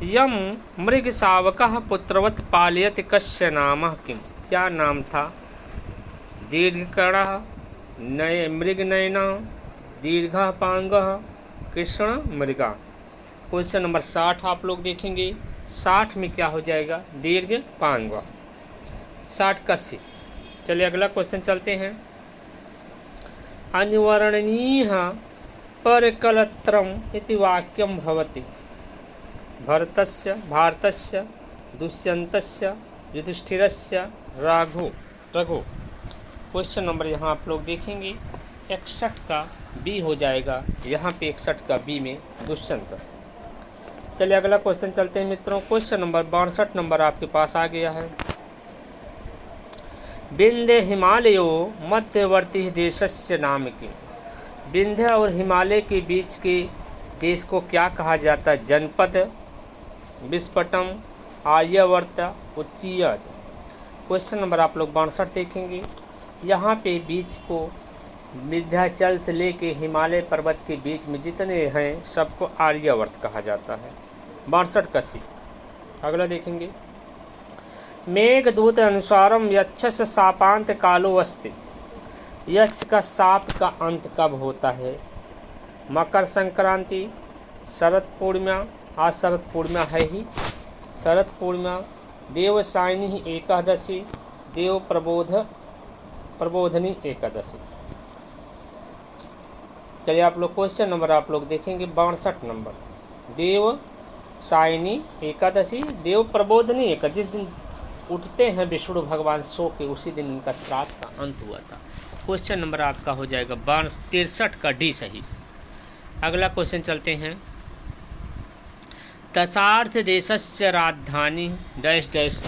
यम मृग शावकः पुत्रवत पालयति कस्य नाम किम। क्या नाम था? दीर्घकणः, नय मृगनयना, दीर्घः पांगः, कृष्ण मृगा। क्वेश्चन नंबर 60 आप लोग देखेंगे। 60 में क्या हो जाएगा, दीर्घ पांग, 60 का सी। चलिए अगला क्वेश्चन चलते हैं। अनिवर्णनीय परकलत्रम इति वाक्यम भवति। भरतस्य, भारतस्य, दुष्यंतस्य, युधिष्ठिरस्य, रघु। क्वेश्चन नंबर यहाँ आप लोग देखेंगे 61 का बी हो जाएगा, यहाँ पे 61 का बी में दुष्यंत। चलिए अगला क्वेश्चन चलते हैं मित्रों। क्वेश्चन नंबर 62 नंबर आपके पास आ गया है। विंध्य हिमालयो मध्यवर्ती देशस्य नाम की। विंध्य और हिमालय के बीच के देश को क्या कहा जाता है? जनपद, विस्फटम, आर्यवर्त, उच्चीयज। क्वेश्चन नंबर आप लोग 62 देखेंगे। यहाँ पे बीच को विंध्याचल से लेके हिमालय पर्वत के बीच में जितने हैं सबको आर्यवर्त कहा जाता है। 62 का सी। अगला देखेंगे। मेघदूत अनुसारम यक्षस्य शापांत कालो अस्ति। यक्ष का शाप का अंत कब होता है? मकर संक्रांति, शरद पूर्णिमा, आज शरद पूर्णिमा है ही, शरद पूर्णिमा, देवसायनी एकादशी, देव प्रबोधनी एकादशी। चलिए आप लोग क्वेश्चन नंबर आप लोग देखेंगे 62 नंबर। देव सायनी एकादशी, देव प्रबोधनी एकादशी, जिस दिन उठते हैं विष्णु भगवान सो के उसी दिन इनका श्राद्ध का अंत हुआ था। क्वेश्चन नंबर आपका हो जाएगा 63 का डी सही। अगला क्वेश्चन चलते हैं। दशार्थ देशस्य राजधानी डैश डैश।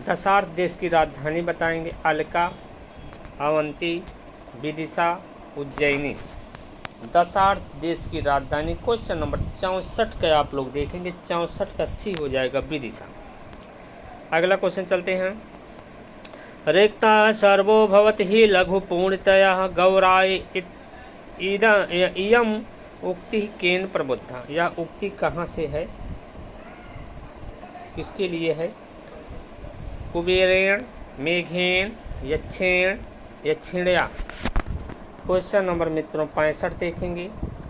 दशार्थ देश की राजधानी बताएंगे। अलका, अवंती, विदिशा, उज्जैनी। दशार्थ देश की राजधानी। क्वेश्चन नंबर 64 का आप लोग देखेंगे। 64 का सी हो जाएगा विदिशा। अगला क्वेश्चन चलते हैं। रिक्ता सर्वो भवति लघु पूर्णतया गौराय इयम उक्ति केन प्रबुद्धा। यह उक्ति कहाँ से है, किसके लिए है? कुबेरेण, मेघेन, यक्षेण, यक्षिण्या। क्वेश्चन नंबर मित्रों 65 देखेंगे।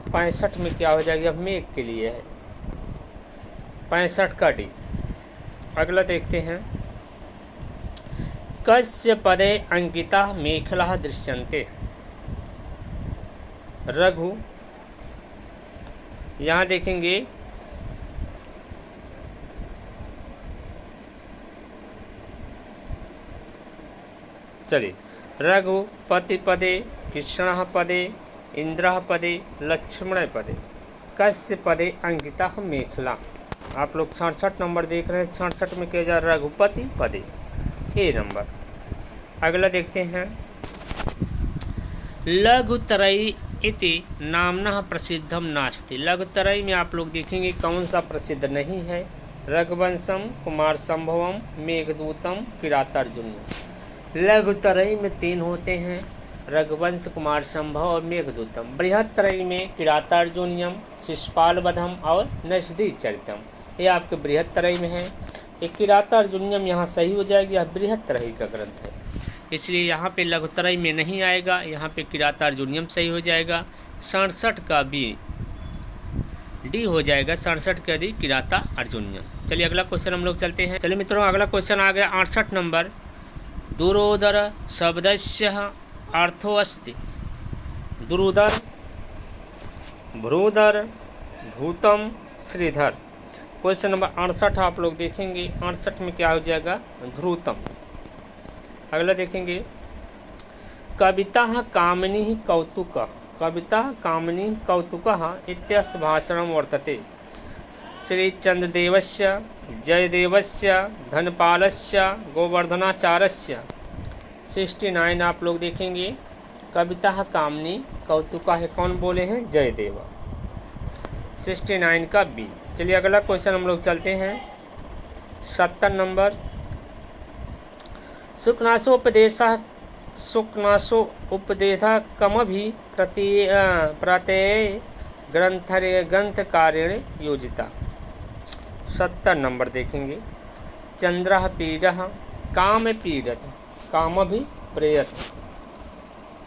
65 में क्या हो जाएगा? मेघ के लिए है। 65 का डी। अगला देखते हैं। कस्य पदे अंकिता मेखला दृश्यन्ते। रघु, यहाँ देखेंगे चलिए। रघुपति पदे, कृष्ण पदे, इंद्र पदे, लक्ष्मण पदे, कस्य पदे अंकिता मेखला। आप लोग 66 नंबर देख रहे हैं। 66 में क्या जा रघुपति पदे, ए नंबर। अगला देखते हैं। लघुतरई इति नामना प्रसिद्धम नास्ति। लघुतरई में आप लोग देखेंगे कौन सा प्रसिद्ध नहीं है? रघुवंशम, कुमार संभवम, मेघदूतम, किरातार्जुनीयम। लघुतरई में 3 होते हैं, रघुवंश, कुमार संभव और मेघदूतम। बृहत्तरई में किरातार्जुनीयम, शिशुपाल वधम और नैषधि चरितम। ये आपके बृहत्तरई में है। ये किरातार्जुनीयम यहाँ सही हो जाएगी। यह बृहत्तरई का ग्रंथ है, इसलिए यहाँ पे लघुतरई में नहीं आएगा। यहाँ पे किरातार्जुनीयम सही हो जाएगा। 67 का बी डी हो जाएगा। 67 का डी किरातार्जुनीयम। चलिए अगला क्वेश्चन हम लोग चलते हैं। चलिए मित्रों अगला क्वेश्चन आ गया 68 नंबर। दुरोदर शब्दस्य अर्थो अस्ति। दुरोदर, भ्रूधर, धूतम, श्रीधर। क्वेश्चन नंबर 68 आप लोग देखेंगे। 68 में क्या हो जाएगा? ध्रुतम। अगला देखेंगे। कविता कामिनी कौतुक। कविता कामिनी कौतुक इत्यस्य भाषणं वर्तते। श्रीचंद्रदेवस्य, जयदेवस्य, धनपालस्य, गोवर्धनाचार्यस्य। 69 आप लोग देखेंगे। कविता कामिनी कौतुक है, कौन बोले हैं? जयदेव। 69 का बी। चलिए अगला क्वेश्चन हम लोग चलते हैं। 70 नंबर। शुक्नासो उपदेशः कमभि प्रत्यय ग्रंथकारेण योजिता। 70 नंबर देखेंगे। चंद्रः पीडः काम पीडत कामभि प्रेयत।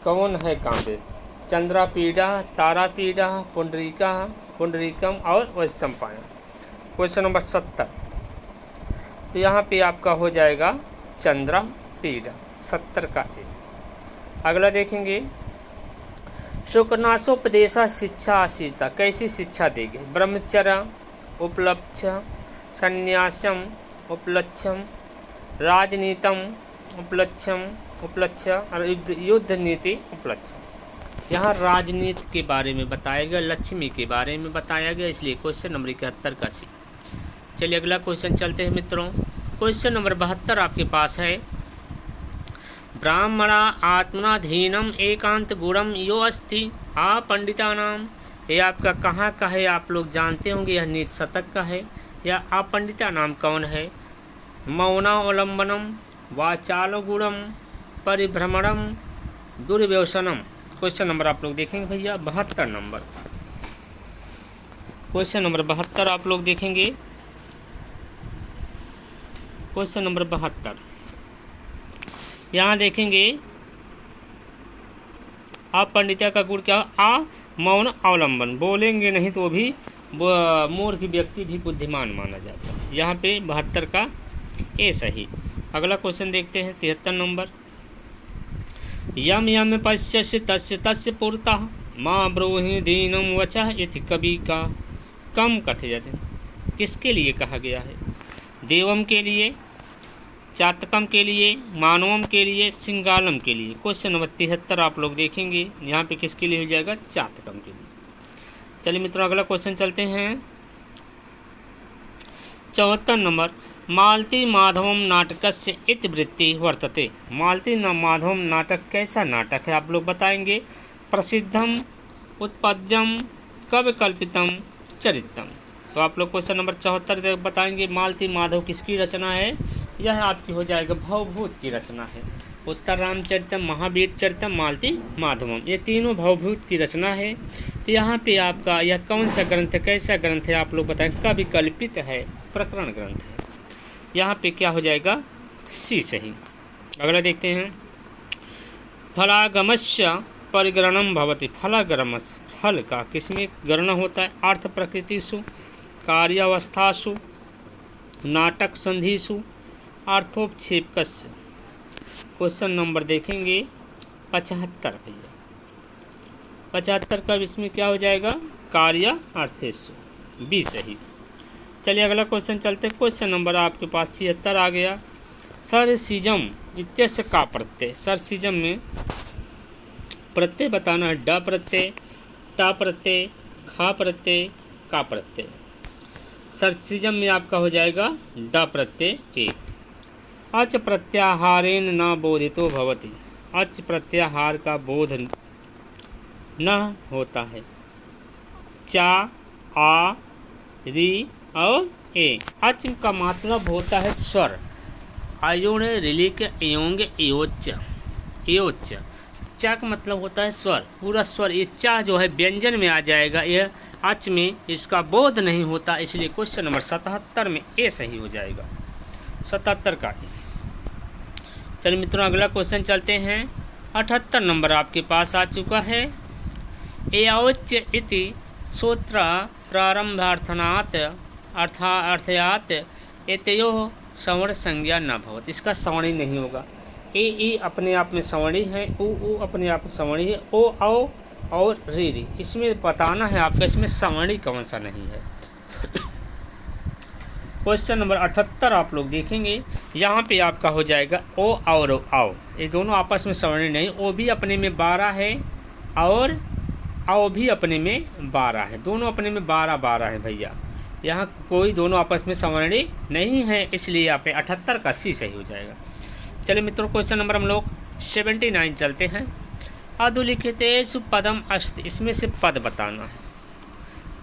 कौन है कामदेव? चंद्रा पीडा, तारा पीडा, पुंडरीका, पुंडरीकम और वैशंपायन। Question number 70। तो यहाँ पे आपका हो जाएगा चंद्रा पीडा। 70 का ए। अगला देखेंगे। शुक्नासोपदेशा शिक्षा आशीता। कैसी शिक्षा देंगे? ब्रह्मचर्य उपलक्ष्य, संन्यासम उपलक्ष्यम, राजनीतम उपलक्ष्य और युद्ध नीति उपलक्ष्य। यहाँ राजनीति के बारे में बताया गया, लक्ष्मी के बारे में बताया गया, इसलिए क्वेश्चन नंबर 71 का सी। चलिए अगला क्वेश्चन चलते हैं मित्रों। क्वेश्चन नंबर 72 आपके पास है, ब्राह्मणा आत्मनाधीनम एकांत गुणम यो अस्ति आ पंडितानाम। ये आपका कहाँ का है, आप लोग जानते होंगे, यह नीति शतक का है। या आप पंडिता नाम कौन है? मौनावलंबनम वाचालगुणम परिभ्रमणम दुर्व्यसनम। क्वेश्चन नंबर आप लोग देखेंगे भैया 72 नंबर। क्वेश्चन नंबर 72 आप लोग देखेंगे। क्वेश्चन नंबर 72 यहाँ देखेंगे, आप पंडिता का गुण क्या? आ मौन अवलंबन, बोलेंगे नहीं तो भी मूर्ख व्यक्ति भी बुद्धिमान माना जाता है। यहाँ पे 72 का ए सही। अगला क्वेश्चन देखते हैं 73 नंबर, यम यम पश्यसि तस्य तस्य पुरतः माँ ब्रूहि दीनम वचः इति कवि का कम कथयति। किसके लिए कहा गया है? देवम के लिए, चातकम के लिए, मानवम के लिए, सिंगालम के लिए। क्वेश्चन नंबर 73 आप लोग देखेंगे, यहाँ पे किसके लिए हो जाएगा? चातकम के लिए। चलिए मित्रों अगला क्वेश्चन चलते हैं 74 नंबर, मालती माधवम नाटकस्य इतिवृत्ति वर्तते। मालती माधवम नाटक कैसा नाटक है, आप लोग बताएंगे। प्रसिद्धम उत्पद्यम कब कल्पितम चरित्रम। तो आप लोग क्वेश्चन नंबर 74 बताएंगे, मालती माधव किसकी रचना है? यह आपकी हो जाएगा भवभूत की रचना है। उत्तर रामचरितम, महावीर चरितम, मालती माधवम, ये तीनों भवभूत की रचना है। तो यहाँ पे आपका यह कौन सा ग्रंथ है, कैसा ग्रंथ है, आप लोग बताएं। कवि कल्पित है, प्रकरण ग्रंथ है। यहाँ पे क्या हो जाएगा? सी सही। अगला देखते हैं, फलागमस्य परिगणनम भवति। फलागमस्य, फल का किसमें गणना होता है? अर्थ प्रकृतिषु, कार्यावस्थासु, नाटक संधिषु, अर्थोपक्षेपकस्य। क्वेश्चन नंबर देखेंगे 75 भैया। 75 का इसमें क्या हो जाएगा? कार्य अर्थेषु, बी सही। चलिए अगला क्वेश्चन चलते हैं। क्वेश्चन नंबर आपके पास 76 आ गया, सरसिजम इत्यस्य का प्रत्यय। सरसिजम में प्रत्यय बताना है। ड प्रत्यय, टा प्रत्यय, खा प्रत्यय, का प्रत्यय। सरसिजम में आपका हो जाएगा ड प्रत्यय एक। अच प्रत्याहारेण न बोधितो भवति। अच प्रत्याहार का बोध न होता है। चा, आ, री और ए। अच का मतलब होता है स्वर। आयोण रिलिक एयोंग एयोच, एयोच। चा का मतलब होता है स्वर, पूरा स्वर। ये चा जो है व्यंजन में आ जाएगा, यह अच में इसका बोध नहीं होता, इसलिए क्वेश्चन नंबर 77 में ए सही हो जाएगा। 77 का ए। चलिए मित्रों अगला क्वेश्चन चलते हैं। 78 नंबर आपके पास आ चुका है। एयोच्य इति सूत्र प्रारंभार्थनात् अर्थयात एतयोः सवर्ण संज्ञा न भवति। इसका सवर्ण नहीं होगा। ए अपने आप में सवर्ण है, उ अपने आप में सवर्ण है, ओ औ और री। इसमें बताना है आपका, इसमें सवर्ण कौन सा नहीं है। क्वेश्चन नंबर 78 आप लोग देखेंगे, यहाँ पे आपका हो जाएगा ओ और आओ। ये दोनों आपस में सवर्ण नहीं। ओ भी अपने में 12 है और आओ भी अपने में 12 है। दोनों अपने में 12 है भैया। यहाँ कोई दोनों आपस में सवर्ण नहीं है, इसलिए यहाँ पे 78 का सी सही हो जाएगा। चलिए मित्रों क्वेश्चन नंबर हम लोग 79 चलते हैं। अधुलिखितेषु पदम अस्ति। इसमें से पद बताना है।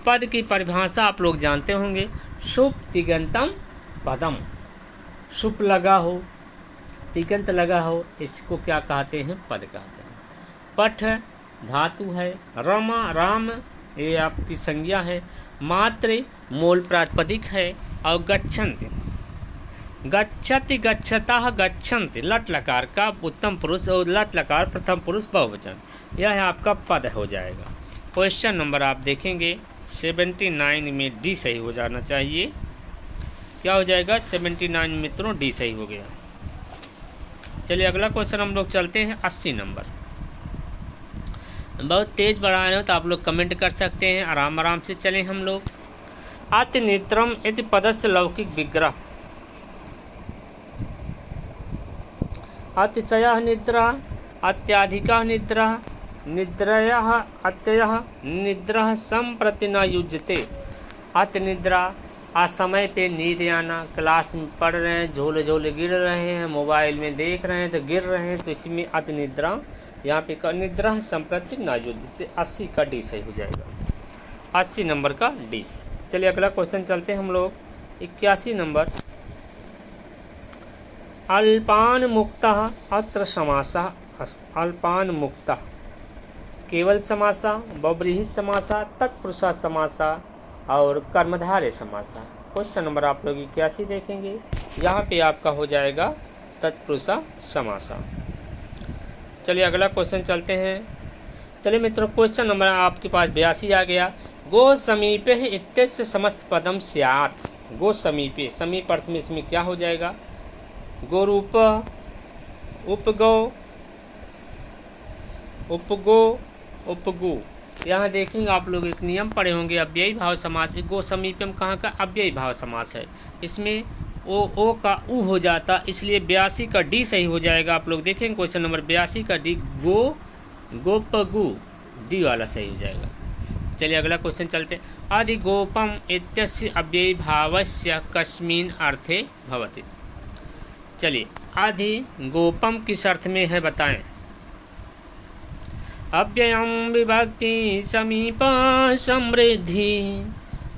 पद की परिभाषा आप लोग जानते होंगे। शुभ तिगंतम पदम। शुभ लगा हो, तिगंत लगा हो, इसको क्या कहते हैं? पद कहते हैं। पठ धातु है। रमा राम ये आपकी संज्ञा है। मात्र मूल प्रातिपदिक है। और गच्छन्ति, गच्छति, गच्छतः, गच्छन्ति लट लकार का उत्तम पुरुष और लट लकार प्रथम पुरुष बहुवचन, यह आपका पद हो जाएगा। क्वेश्चन नंबर आप देखेंगे 79 में डी सही हो जाना चाहिए। क्या हो जाएगा? 79 मित्रों डी सही हो गया। चलिए अगला क्वेश्चन हम लोग चलते हैं 80 नंबर। बहुत तेज बढ़ा रहे हो तो आप लोग कमेंट कर सकते हैं, आराम आराम से चलें हम लोग। अतिनित्रम इति पदस्य लौकिक विग्रह। अतिशय निद्रा, अत्याधिका निद्रा, निद्रयः अत्ययः निद्रा संप्रति न युज्यते। अति निद्रा, असमय पे नींद आना, क्लास में पढ़ रहे हैं, झोले झोले गिर रहे हैं, मोबाइल में देख रहे हैं तो गिर रहे हैं, तो इसमें अति निद्रा, यहाँ पे निद्रा संप्रति न युज्यते, 80 का डी सही हो जाएगा, 80 नंबर का डी। चलिए अगला क्वेश्चन चलते हैं हम लोग, 81 नंबर। अल्पान मुक्तः अत्र समासः अस्ति। अल्पान मुक्तः केवल समासा, बहुव्रीहि समासा, तत्पुरुषा समासा और कर्मधारय समासा। क्वेश्चन नंबर आप लोग 81 देखेंगे, यहाँ पे आपका हो जाएगा तत्पुरुषा समासा। चलिए अगला क्वेश्चन चलते हैं। चलिए मित्रों, क्वेश्चन नंबर आपके पास 82 आ गया। गो समीपे इत्यस्य समस्त पदम स्यात्। गो समीपे, समीप अर्थ में इसमें क्या हो जाएगा? गोरूप, उपगो, उपगो, उपगु। यहाँ देखेंगे आप लोग एक नियम पढ़े होंगे, अव्ययी भाव समास। गो समीपम कहाँ का? अव्ययी भाव समास है। इसमें ओ का उ हो जाता, इसलिए 82 का डी सही हो जाएगा। आप लोग देखेंगे क्वेश्चन नंबर 82 का डी, गो गोपगु, डी वाला सही हो जाएगा। चलिए अगला क्वेश्चन चलते। आदि गोपम इत्यस्य अव्ययी भावस्य कस्मिन् अर्थे भवति। चलिए आदि गोपम किस अर्थ में है बताएं? अव्ययम विभक्ति समीप समृद्धि,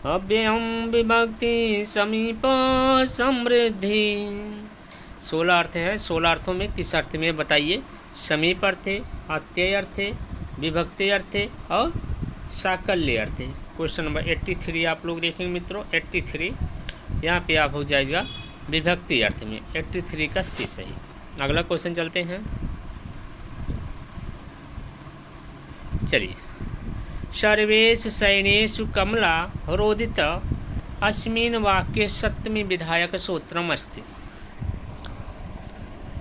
अव्ययम विभक्ति समीप समृद्धि। 16 अर्थ है, 16 अर्थों में किस अर्थ में बताइए? समीप अर्थ है, अत्यय अर्थ है, विभक्ति अर्थ है और साकल्य अर्थ है। क्वेश्चन नंबर 83 आप लोग देखेंगे मित्रों, 83 यहाँ पे आप हो जाएगा विभक्ति अर्थ में, 83 का सी सही। अगला क्वेश्चन चलते हैं। चलिए, सर्वेषु सैनेषु कमला रोदित अस्मिन् वाक्ये सप्तमी विधायक सूत्रम अस्ति।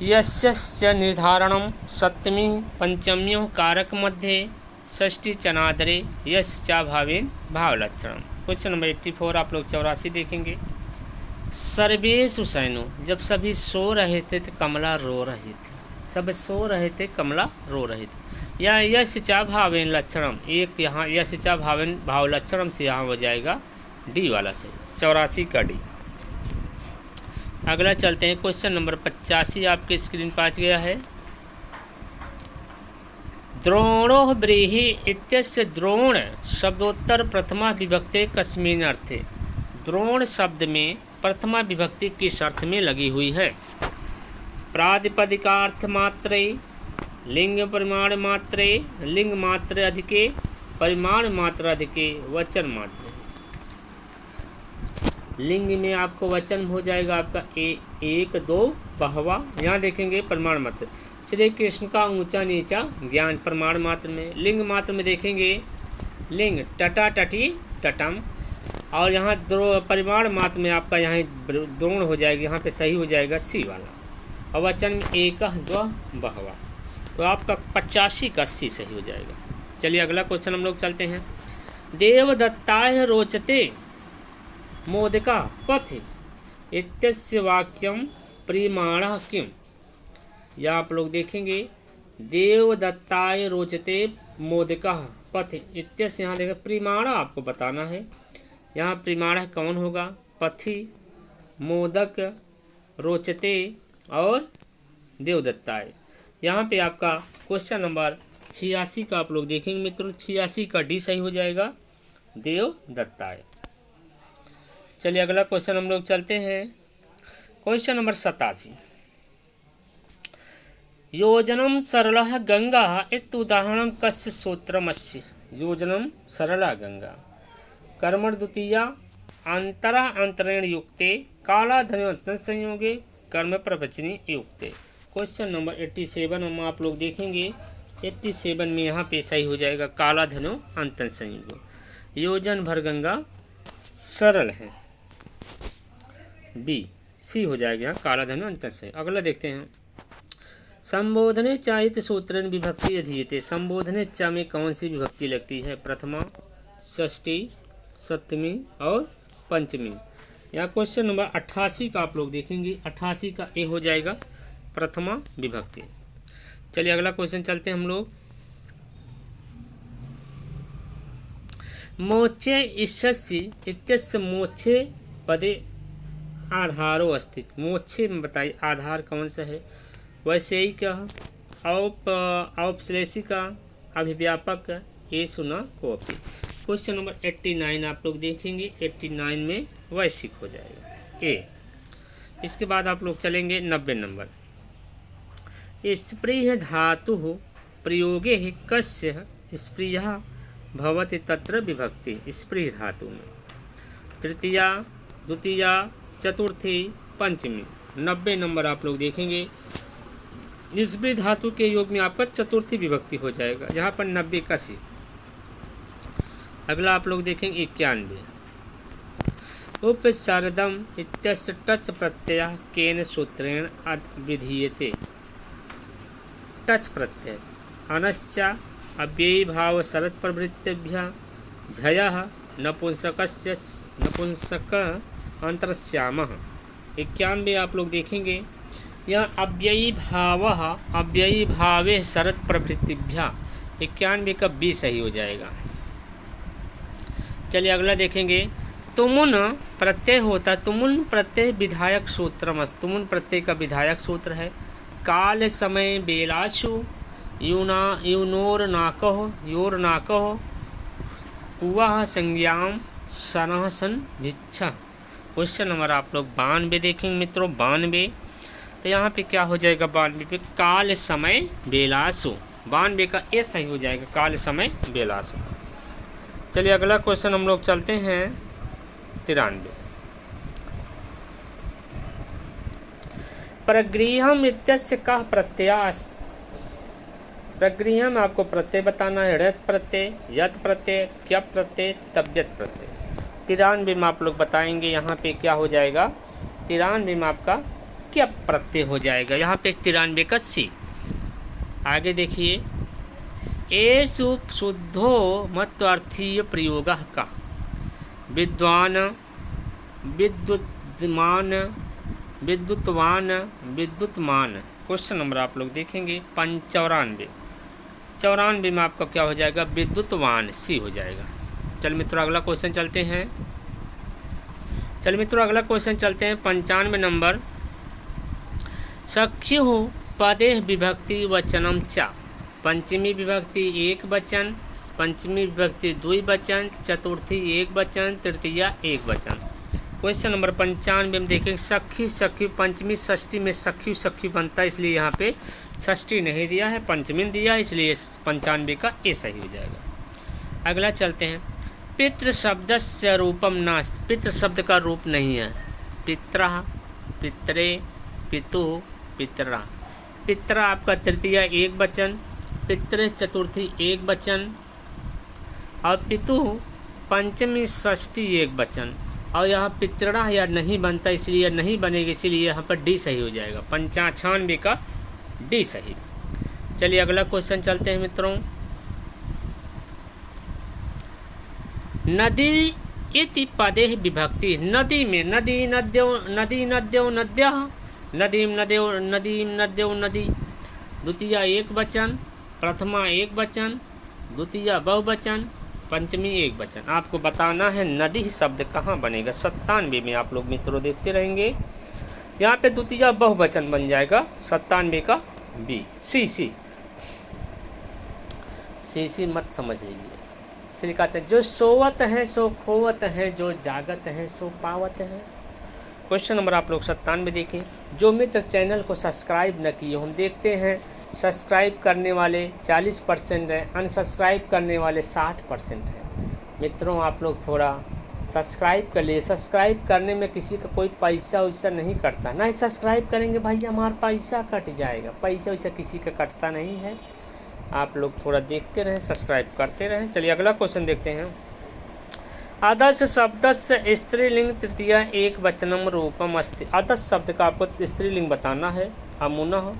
यस्य निर्धारणं सप्तमी पंचम्यों कारक मध्ये षष्ठी चनादरे यस्य चा भावेन भावलक्षणम। क्वेश्चन नंबर 84 आप लोग 84 देखेंगे। सर्वेषु सैनो, जब सभी सो रहे थे तो कमला रो रही थी। सब सो रहे थे, कमला रो रही थी। या यस्य चा भावेन लक्षणम, एक यहाँ यस्य चा भावेन भाव लक्षणम से यहाँ हो जाएगा डी वाला से, 84 का डी। अगला चलते हैं, क्वेश्चन नंबर 85 आपके स्क्रीन पर आ गया है। द्रोणो व्रीहि इत्यस्य द्रोण शब्दोत्तर प्रथमा विभक्ति कस्मिन् अर्थे। द्रोण शब्द में प्रथमा विभक्ति किस अर्थ में लगी हुई है? प्रातिपदिकार्थ मात्रे, लिंग परिमाण मात्रे, लिंग मात्रे अधिके, परिमाण मात्रा अधिके, वचन मात्रे। लिंग में आपको वचन हो जाएगा आपका एक, दो, बहवा। यहाँ देखेंगे परिमाण मात्र, श्री कृष्ण का ऊंचा नीचा ज्ञान प्रमाण मात्र में। लिंग मात्र में देखेंगे लिंग टटा टटी टटम, और यहाँ परिमाण मात्र में आपका यहाँ द्रोण हो जाएगी, यहाँ पे सही हो जाएगा सी वाला। और वचन में एक, दो, बहवा, तो आपका 85 का सी सही हो जाएगा। चलिए अगला क्वेश्चन हम लोग चलते हैं। देवदत्ताय रोचते मोदका पथ इत्यस्य वाक्यम प्रीमाणः किम। या आप लोग देखेंगे देवदत्ताय रोचते मोदका पथ इत्यस्य, यहाँ देखा प्रीमाणा आपको बताना है। यहाँ प्रीमाणः कौन होगा? पथि, मोदक, रोचते और देवदत्ताय। यहाँ पे आपका क्वेश्चन नंबर 86 का आप लोग देखेंगे मित्रों, 86 का डी सही हो जाएगा देवदत्ताय। चलिए अगला क्वेश्चन हम लोग चलते हैं। Question number 87। योजनम सरलः गंगा इत्युदाहरणं कस्य सूत्रमस्य। योजनम सरला गंगा कर्मण द्वितीया अंतरा अंतरेण युक्ते काला धन्यवंतन संयोगे कर्म प्रवचनी युक्ते। क्वेश्चन नंबर 87 में आप लोग देखेंगे, 87 में यहाँ पे सही हो जाएगा काला धनु अंतन संयोग। योजन भर गंगा सरल है, बी सी हो जाएगा यहाँ काला धनु अंतन संयोग। अगला देखते हैं। संबोधने चाहित सूत्र विभक्ति अधीयते। संबोधने चा में कौन सी विभक्ति लगती है? प्रथमा, षष्ठी, सप्तमी और पंचमी। यहाँ क्वेश्चन नंबर 88 का आप लोग देखेंगे, 88 का ए हो जाएगा प्रथमा विभक्ति। चलिए अगला क्वेश्चन चलते हैं हम लोग। मोचे इष्यसि इत्यस्य मोचे पदे आधारो अस्ति। मोचे में बताइए आधार कौन सा है। वैसे ही क्या औपश्लेषिका अभिव्यापक ये सुना कॉपी। क्वेश्चन नंबर 89 आप लोग देखेंगे। 89 में वैश्विक हो जाएगा ए। इसके बाद आप लोग चलेंगे 90 नंबर। स्प्रिय धातु प्रयोगे ही कस्य स्प्रिय भवति तत्र विभक्ति। स्प्रिय धातु में तृतीया द्वितीया चतुर्थी पंचमी। 90 नंबर आप लोग देखेंगे। स्प्रिय धातु के योग में आपका चतुर्थी विभक्ति हो जाएगा, जहाँ पर 90 का सी। अगला आप लोग देखेंगे 91। उपसर्दम इत्यस्य टच प्रत्यय केन सूत्रेण विधीयते। टच प्रत्यय अनश्चा अव्ययी भाव शरत प्रवृत्तिभ्य झयः नपुंसकस्य नपुंसक अंतरस्यामः। 91 आप लोग देखेंगे। यह अव्ययी भावे शरत प्रवृत्तिभ्य। 91 का बी सही हो जाएगा। चलिए अगला देखेंगे। तुमुन प्रत्यय होता है। तुमुन प्रत्यय विधायक सूत्रम। तुमुन प्रत्यय का विधायक सूत्र है। काल समय बेलाशु योरनाकः कुवः संज्ञाम सनहसन भिक्षा। क्वेश्चन नंबर आप लोग 92 देखेंगे मित्रों। 92 तो यहाँ पे क्या हो जाएगा। 92 पे काल समय बेलासु। 92 का ए सही हो जाएगा। काल समय बेलासु। चलिए अगला क्वेश्चन हम लोग चलते हैं 93। प्रगृहम इत्यस्य कः प्रत्यय। प्रगृह में आपको प्रत्यय बताना है। ऋत प्रत्यय, यत प्रत्यय, क्यप प्रत्यय, तब्यत प्रत्यय। 93 में आप लोग बताएंगे। यहाँ पे क्या हो जाएगा। 93 में आपका क्यप प्रत्यय हो जाएगा। यहाँ पे 93 का सी। आगे देखिए। एषु शुद्धो मत्वार्थीय प्रयोगः का। विद्वान विद्युत्मान विद्युत्वान विद्युत्मान। क्वेश्चन नंबर आप लोग देखेंगे 94। 94 में आपका क्या हो जाएगा। विद्युत्वान सी हो जाएगा। चल मित्रों अगला क्वेश्चन चलते हैं। 95 नंबर। सख्युः पदे विभक्ति वचनम च। पंचमी विभक्ति एक वचन, पंचमी विभक्ति द्विवचन, चतुर्थी एक वचन, तृतीया एक वचन। क्वेश्चन नंबर 95 में देखेंगे। सखी सखी पंचमी षष्ठी में सखी सखी बनता है, इसलिए यहाँ पे षष्ठी नहीं दिया है, पंचमी दिया है, इसलिए 95 का ए सही हो जाएगा। अगला चलते हैं। पितृ शब्द से रूपम नास्ति। पितृ शब्द का रूप नहीं है। पित्रा, पित्रे, पितु, पितरा। पित्रा आपका तृतीया एक वचन, पितृ चतुर्थी एक वचन और पितु पंचमी षष्ठी एक वचन। और यहाँ पितरा या नहीं बनता, इसलिए नहीं बनेगी, इसीलिए यहाँ पर डी सही हो जाएगा। 95 का डी सही। चलिए अगला क्वेश्चन चलते हैं मित्रों। नदी इति पदे विभक्ति। नदी में नदी नद्यो नदी नद्यो नद्यः, नदीम नद्यो नदीम नद्यो नदी। द्वितीया एक वचन, प्रथमा एक वचन, द्वितीया बहुवचन, पंचमी एक वचन। आपको बताना है नदी शब्द कहाँ बनेगा। 97 में आप लोग मित्रों देखते रहेंगे। यहाँ पे द्वितीया बहुवचन बन जाएगा। 97 का बी। सी मत समझ लीजिए। इसलिए कहते हैं जो सोवत है सो खोवत है, जो जागत है सो पावत है। क्वेश्चन नंबर आप लोग 97 देखें। जो मित्र चैनल को सब्सक्राइब न किए, हम देखते हैं सब्सक्राइब करने वाले 40% हैं, अनसब्सक्राइब करने वाले 60% हैं। मित्रों आप लोग थोड़ा सब्सक्राइब कर लिए। सब्सक्राइब करने में किसी का कोई पैसा वैसा नहीं कटता। नहीं सब्सक्राइब करेंगे भाई हमारा पैसा कट जाएगा। पैसा वैसा किसी का कटता नहीं है। आप लोग थोड़ा देखते रहें, सब्सक्राइब करते रहें। चलिए अगला क्वेश्चन देखते हैं। आदर्श शब्द से स्त्रीलिंग तृतीया एक वचनम रूपम अस्ति। आदर्श शब्द का आपको स्त्रीलिंग बताना है। अमुनः,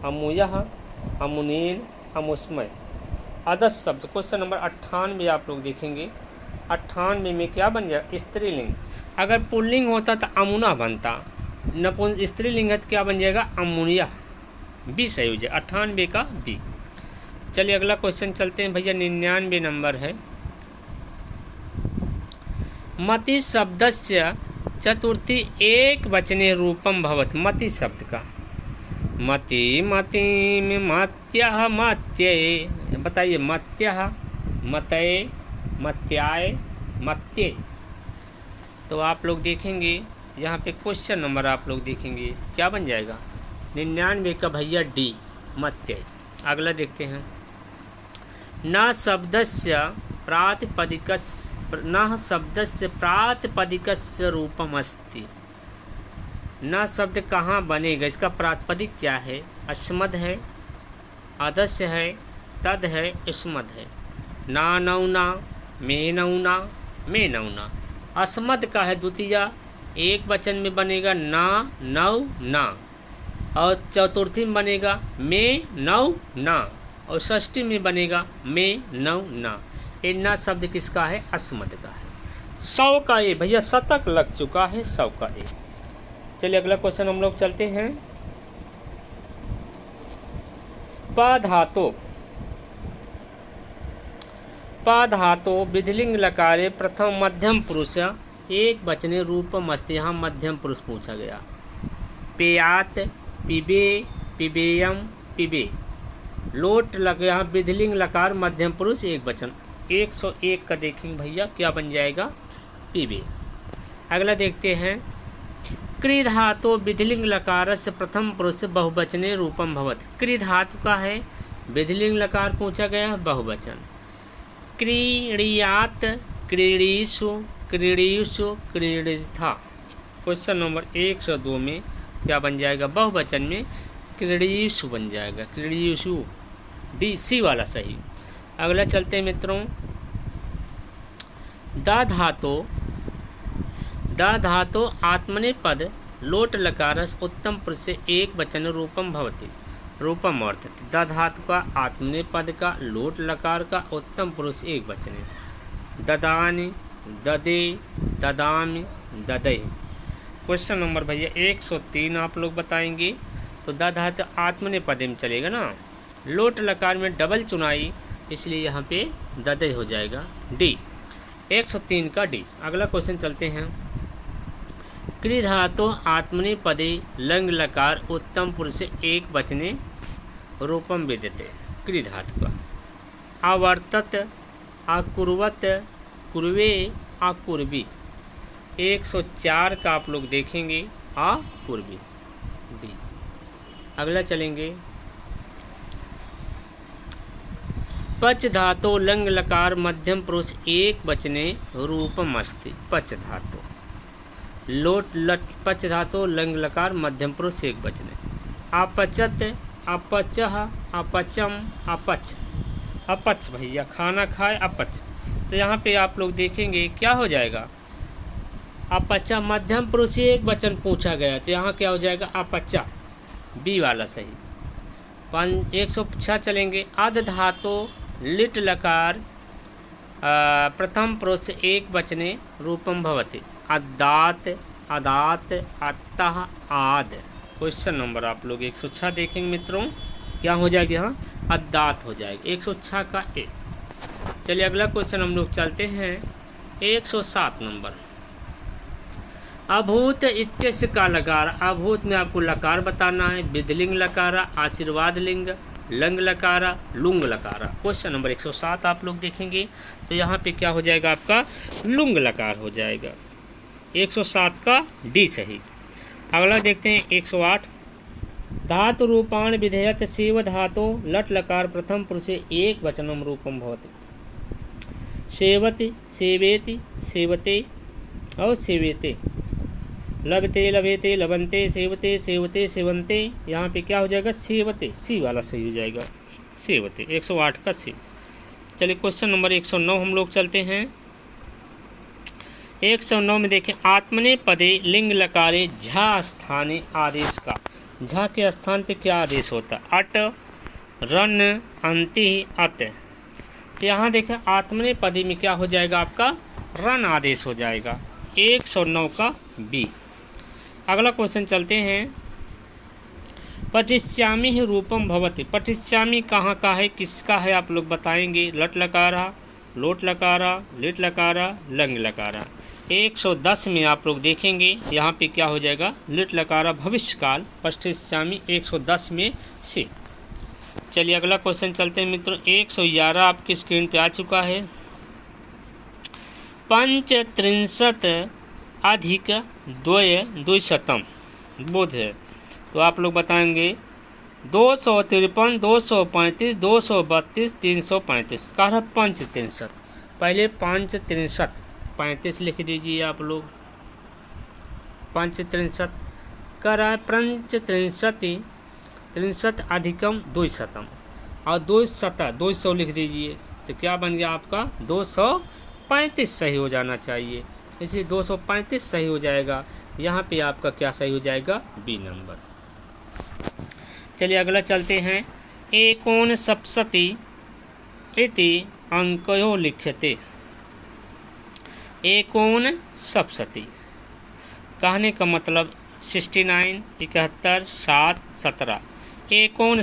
अमुयः, अमुनीन, अमुस्मय। आदर्श शब्द। क्वेश्चन नंबर 98 आप लोग देखेंगे। 98 में क्या बन जाएगा। स्त्रीलिंग। अगर पुल्लिंग होता तो अमुना बनता, स्त्रीलिंग है तो क्या बन जाएगा। अमुनिया। बी सही हो जाएगा। 98 का बी। चलिए अगला क्वेश्चन चलते हैं भैया। 99 नंबर है। मति शब्दस्य चतुर्थी एक वचने रूपम भवति। मति शब्द का मति मतिम मत्यः मत्ये, बताइए मत्यः मतये मत्याय मत्ये। तो आप लोग देखेंगे यहाँ पे क्वेश्चन नंबर आप लोग देखेंगे क्या बन जाएगा 99 का भैया डी मत्य। अगला देखते हैं न शब्दस्य प्रातिपदिकस्य रूपम अस्ति। न शब्द कहाँ बनेगा, इसका प्रातिपदिक क्या है? अस्मद है, अदस्य है, तद है, युष्मद है। ना नौना मे नौना मे नौना। अस्मद का है द्वितीया, एक वचन में बनेगा ना नौ ना, और चतुर्थी में बनेगा मे नौ ना, और षष्ठी में बनेगा मे नौ ना। ये ना शब्द किसका है? अस्मद का है। 100 का ए भैया शतक लग चुका है 100 का ए। चलिए अगला क्वेश्चन हम लोग चलते हैं। पधातो विधिलिंग लकारे प्रथम मध्यम पुरुष एक वचने रूपम अस्ति। यहाँ मध्यम पुरुष पूछा गया। पेयात पिबे पिबेयम पिबे। लोट लगे यहाँ विधिलिंग लकार मध्यम पुरुष एक वचन। 101 का देखेंगे भैया क्या बन जाएगा? पिबे। अगला देखते हैं क्री धातु विधिलिंग लकारस्य प्रथम पुरुष बहुवचने रूपम भवति। क्री धातु का है, विधिलिंग लकार पूछा गया, बहुवचन। क्रीड़ियात क्रीड़ीषु क्रीड़ीषु क्रीड़िथा। क्वेश्चन नंबर 102 में क्या बन जाएगा? बहुवचन में क्रीड़ीषु बन जाएगा। क्रीड़ीषु डी सी वाला सही। अगला चलते हैं मित्रों। दा धातो आत्मनेपद लोट लकारस उत्तम पुरुष से एक वचन रूपम भवति। रूपम अर्थ दा धातु का आत्मनेपद का लोट लकार का उत्तम पुरुष एक वचन है। ददानि ददे ददामि ददे। क्वेश्चन नंबर भैया 103 आप लोग बताएंगे। तो दा धातु आत्मनेपद में चलेगा ना, लोट लकार में डबल चुनाई, इसलिए यहाँ पे ददे हो जाएगा डी। 103 का डी। अगला क्वेश्चन चलते हैं। क्री धातु आत्मनेपदे लंग लकार उत्तम पुरुष एक वचने रूपम विद्यते। क्री धातु का आवर्तत आकुर्वत कुर्वे आकुर्वी। 104 का आप लोग देखेंगे आकुर्वी डी। अगला चलेंगे। पच धातु लंग लकार मध्यम पुरुष एक वचने रूपम अस्ति। पच धातु लोट लट पच धातु लंग लकार मध्यम पुरुष एक वचने। अपचत अपचह अपचम अपच। अपच भैया खाना खाए अपच। तो यहाँ पे आप लोग देखेंगे क्या हो जाएगा? अपचा मध्यम पुरुष एक वचन पूछा गया, तो यहाँ क्या हो जाएगा? अपचा बी वाला सही। 106 चलेंगे। अध धातु लिट लकार प्रथम पुरुष एक वचने रूपम भवति। अदात अदात अतः आद। क्वेश्चन नंबर आप लोग 106 देखेंगे मित्रों, क्या हो जाएगा? यहाँ अदात हो जाएगा। 106 का ए। चलिए अगला क्वेश्चन हम लोग चलते हैं। 107 नंबर। अभूत इत्यस्य का लकार। अभूत में आपको लकार बताना है। विधिलिंग लकारा, आशीर्वाद लिंग, लंग लकारा, लुंग लकारा। क्वेश्चन नंबर 107 आप लोग देखेंगे। तो यहाँ पे क्या हो जाएगा? आपका लुंग लकार हो जाएगा। 107 का डी सही। अगला देखते हैं 108। धातु रूपाण विधेयत सेव धातु लट लकार प्रथम पुरुष एक वचनम रूपम भवति। सेवति सेवेति सेवते और सेवेते। लभते लभेते लभंते सेवते सेवते सेवंते। यहाँ पे क्या हो जाएगा? सेवते सी वाला सही हो जाएगा। सेवते 108 का सी। चलिए क्वेश्चन नंबर 109 हम लोग चलते हैं। 109 में देखें। आत्मनेपदे लिंग लकारे झा स्थाने आदेश का। झा के स्थान पे क्या आदेश होता है? अट रन अंति अत। तो यहाँ देखें आत्मनेपदी में क्या हो जाएगा? आपका रन आदेश हो जाएगा। 109 का बी। अगला क्वेश्चन चलते हैं। पठिष्यामि ही रूपम भवति। पठिष्यामि कहाँ का है, किसका है आप लोग बताएंगे। लट लकारा, लोट लकारा, लिट लकारा, लंग लकारा। 110 में आप लोग देखेंगे यहाँ पे क्या हो जाएगा, लिट लकारा भविष्यकाल पष्ठिष्यामि 110 में से। चलिए अगला क्वेश्चन चलते हैं मित्रों। 111 आपकी स्क्रीन पे आ चुका है। 35 अधिक 200 बोध है, तो आप लोग बताएंगे 253, 235, 232, 335 का रहा 5 पहले 5 35 लिख दीजिए आप लोग। 5 का रहा है 35 अधिकम 200 और 200 लिख दीजिए, तो क्या बन गया आपका 235 सही हो जाना चाहिए, इसलिए 235 सही हो जाएगा। यहाँ पे आपका क्या सही हो जाएगा, बी नंबर। चलिए अगला चलते हैं। 69 इति अंकयो लिख्यते। 69 कहने का मतलब 69, 71, 7, 17। 69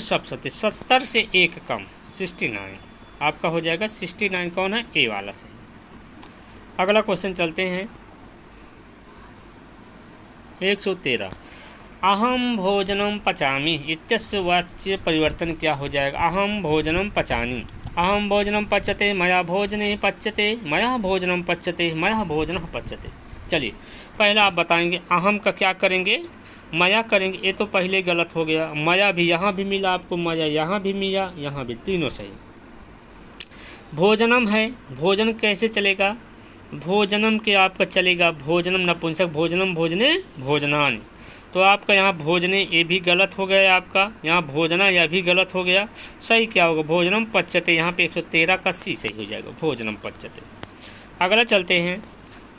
70 से एक कम 69 आपका हो जाएगा। 69 कौन है, ए वाला से। अगला क्वेश्चन चलते हैं। 113 अहम भोजनम पचामी इत्यस्य वाच्य परिवर्तन क्या हो जाएगा, अहम भोजनम पचानी। अहम भोजनम पच्यते मया भोजने पच्यते, मया भोजनम पच्यते, मया भोजनः पच्यते। चलिए पहला आप बताएंगे अहम का क्या करेंगे, मया करेंगे। ये तो पहले गलत हो गया, मया भी यहाँ भी मिला आपको, मया यहाँ भी मिला, यहाँ भी, तीनों सही। भोजनम है, भोजन कैसे चलेगा, भोजनम के आपका चलेगा भोजनम नपुंसक, भोजनम भोजने भोजनानि, तो आपका यहाँ भोजने ये भी गलत हो गया आपका, यहाँ भोजना यह भी गलत हो गया। सही क्या होगा, भोजनम पच्यते, यहाँ पे 113 का सी सही हो जाएगा, भोजनम पच्यते। अगला चलते हैं।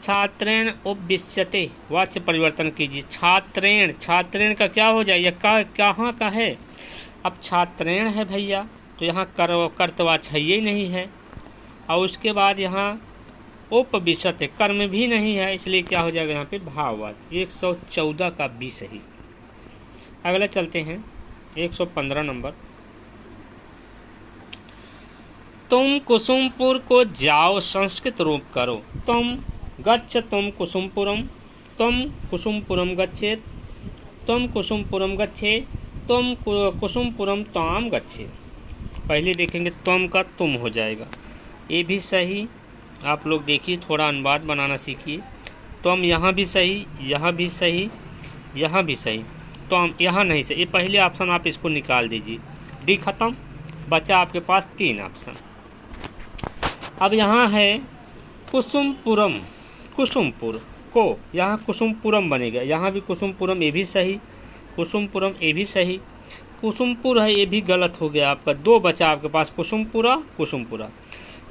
छात्रेण उपविश्यते वाच्य परिवर्तन कीजिए। छात्रेण, छात्रेण का क्या हो जाए, कहाँ का है, अब छात्रेण है भैया, तो यहाँ कर्तवाच है ही नहीं है, और उसके बाद यहाँ उपविशते कर्म भी नहीं है, इसलिए क्या हो जाएगा यहाँ पे भाववाच। 114 का बी सही। अगला चलते हैं 115 नंबर। तुम कुसुमपुर को जाओ संस्कृत रूप करो। तुम गच्छ तुम कुसुमपुरम, तुम कुसुमपुरम गच्छेत, तुम कुसुमपुरम गच्छे, तुम कुसुमपुरम ताम गच्छे। पहले देखेंगे तुम का तुम हो जाएगा, ये भी सही। आप लोग देखिए थोड़ा अनुवाद बनाना सीखिए। तुम यहाँ भी सही, यहाँ भी सही, यहाँ भी सही, तुम यहाँ नहीं सही, ये पहले ऑप्शन आप इसको निकाल दीजिए। डी खत्म, बचा आपके पास 3 ऑप्शन। अब यहाँ है कुसुमपुरम, कुसुमपुर को यहाँ कुसुमपुरम बनेगा, यहाँ भी कुसुमपुरम, ये भी सही, कुसुमपुरम ये भी सही, कुसुमपुर है ये भी गलत हो गया आपका। 2 बचा आपके पास, कुसुमपुरा कुसुमपुरा।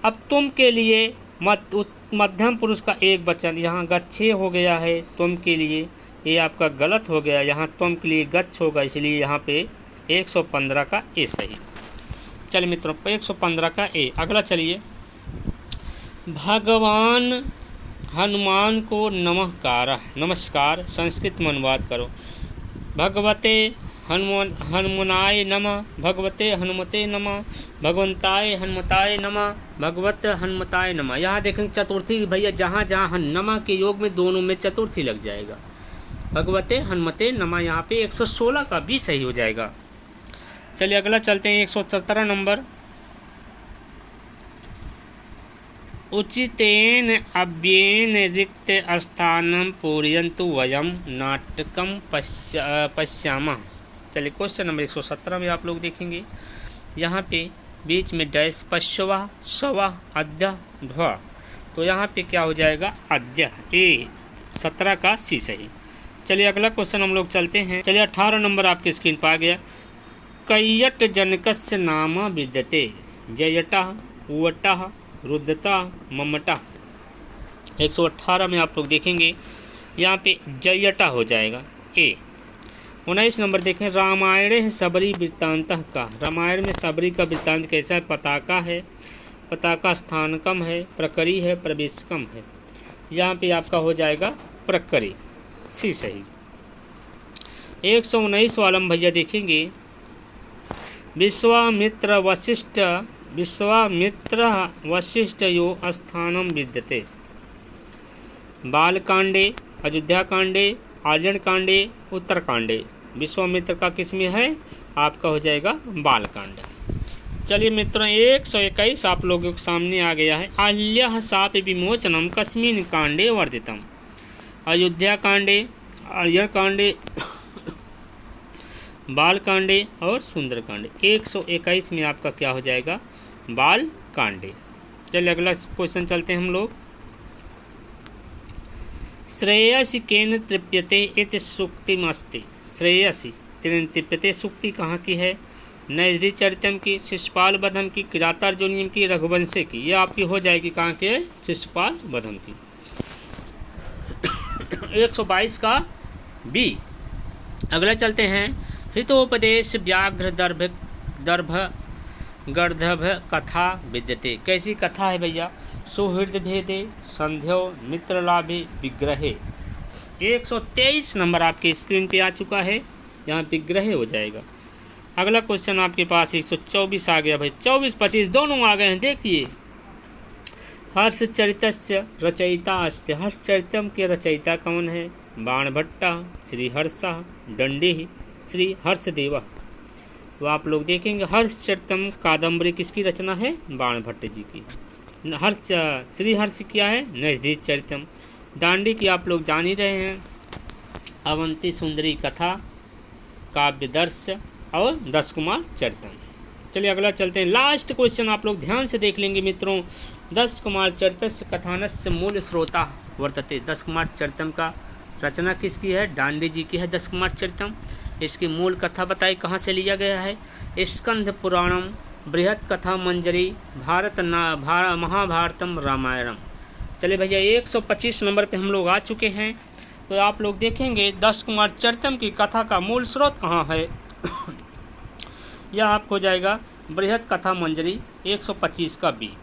अब तुम के लिए मध्यम पुरुष का एक वचन, यहाँ गच्छे हो गया है, तुम के लिए ये आपका गलत हो गया, यहाँ तुम के लिए गच्छ होगा, इसलिए यहाँ पे 115 का ए सही। चलिए मित्रों 115 का ए। अगला चलिए, भगवान हनुमान को नमस्कार, नमस्कार संस्कृत में अनुवाद करो। भगवते हनुमनाय नमः, भगवते हनुमते नमः, भगवंताय हनुमताय नमः, भगवत हनुमताय नमः। यहाँ देखेंगे चतुर्थी भैया, जहाँ जहाँ नमः के योग में दोनों में चतुर्थी लग जाएगा। भगवते हनुमते नमः, यहाँ पे 116 का भी सही हो जाएगा। चलिए अगला चलते हैं 117 नंबर। उचितेन अव्ययेन रिक्त स्थानं पूरयन्तु वयं नाटकं पश्यामः। चलिए क्वेश्चन नंबर 117 में आप लोग देखेंगे, यहाँ पे बीच में डैश पश्वा स्वा अद्य ध्वा, तो यहाँ पे क्या हो जाएगा अद्य, ए 17 का सी सही। चलिए अगला क्वेश्चन हम लोग चलते हैं। चलिए 18 नंबर आपके स्क्रीन पर आ गया। कैयट जनकस्य नाम विद्यते, जयटः उवटः रुद्रता ममटा। 118 में आप लोग देखेंगे यहाँ पे जयटा हो जाएगा ए। 19 नंबर देखें, रामायण सबरी वृत्तांत का, रामायण में सबरी का वृत्तांत कैसा है, पताका है, पताका स्थानकम है, प्रकरी है, प्रवेशकम है, यहाँ पे आपका हो जाएगा प्रकरी, सी सही। 119 वाला भैया देखेंगे, विश्वामित्र वशिष्ठ यो स्थानम विद्यते। बालकांडे, अयोध्या कांडे, आर्यन कांडे, उत्तरकांडे। विश्वामित्र का किसमें है? आपका हो जाएगा बालकांड। चलिए मित्रों 121 आप लोगों के सामने आ गया है। अहल्या शाप विमोचनम कस्मिन् कांडे वर्धितम। अयोध्या कांडे, आर्यन कांडे, बाल कांडे और सुंदर कांडे। 121 में आपका क्या हो जाएगा? बाल कांडे। चलिए अगला क्वेश्चन चलते हैं हम लोग। श्रेयसी केन तृप्यते इति सूक्तिमस्ति। श्रेयसी तेन तृप्यते सूक्ति कहाँ की है? नैषधि चरितम की, शिशुपाल वधम की, किरातार्जुनीयम की, रघुवंशे की। ये आपकी हो जाएगी कहाँ के? शिशुपाल वधम की। 122 का बी। अगला चलते हैं। हितोपदेश व्याघ्र दर्भ गर्धभ कथा विद्यते। कैसी कथा है भैया? सुहृद भेदे संध्यो मित्रलाभे विग्रहे। 123 नंबर आपके स्क्रीन पे आ चुका है, यहाँ विग्रहे हो जाएगा। अगला क्वेश्चन आपके पास 124 आ गया भाई। 24-25 दोनों आ गए हैं, देखिए। हर्षचरितस्य रचयिता अस्ति। हर्षचरितम के रचयिता कौन है? बाणभट्टा, श्रीहर्षः, दंडी, श्री हर्षदेव। तो आप लोग देखेंगे हर्षचरितम कादम्बरी किसकी रचना है? बाणभट्ट जी की। श्रीहर्ष क्या है? नैषधि चरितम। दांडी की आप लोग जान ही रहे हैं, अवंती सुंदरी कथा, काव्यदर्श और 10 कुमार चरितम। चलिए अगला चलते हैं। लास्ट क्वेश्चन आप लोग ध्यान से देख लेंगे मित्रों। 10 कुमार चरितस्य कथानस्य मूल स्रोता वर्तते। 10 कुमार चरितम का रचना किसकी है? दांडी जी की है 10 कुमार चरितम। इसकी मूल कथा बताई कहाँ से लिया गया है? स्कंद पुराणम, बृहत कथा मंजरी, महाभारतम, रामायणम। चलिए भैया 125 नंबर पे हम लोग आ चुके हैं। तो आप लोग देखेंगे 10 कुमार चरितम की कथा का मूल स्रोत कहाँ है? यह आपको हो जाएगा बृहत कथा मंजरी। 125 का बी।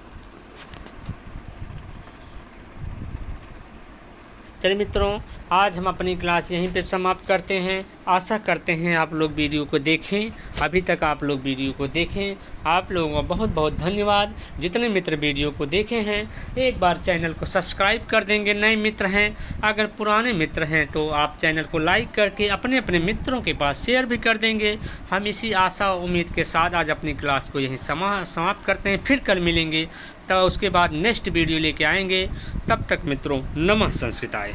चलिए मित्रों आज हम अपनी क्लास यहीं पे समाप्त करते हैं। आशा करते हैं आप लोग वीडियो को देखें। अभी तक आप लोग वीडियो को देखें, आप लोगों का बहुत बहुत धन्यवाद। जितने मित्र वीडियो को देखे हैं एक बार चैनल को सब्सक्राइब कर देंगे, नए मित्र हैं। अगर पुराने मित्र हैं तो आप चैनल को लाइक करके अपने अपने मित्रों के पास शेयर भी कर देंगे। हम इसी आशा उम्मीद के साथ आज अपनी क्लास को यहीं समाप्त करते हैं। फिर कल मिलेंगे, तो उसके बाद नेक्स्ट वीडियो लेके आएंगे। तब तक मित्रों नमः संस्कृताय।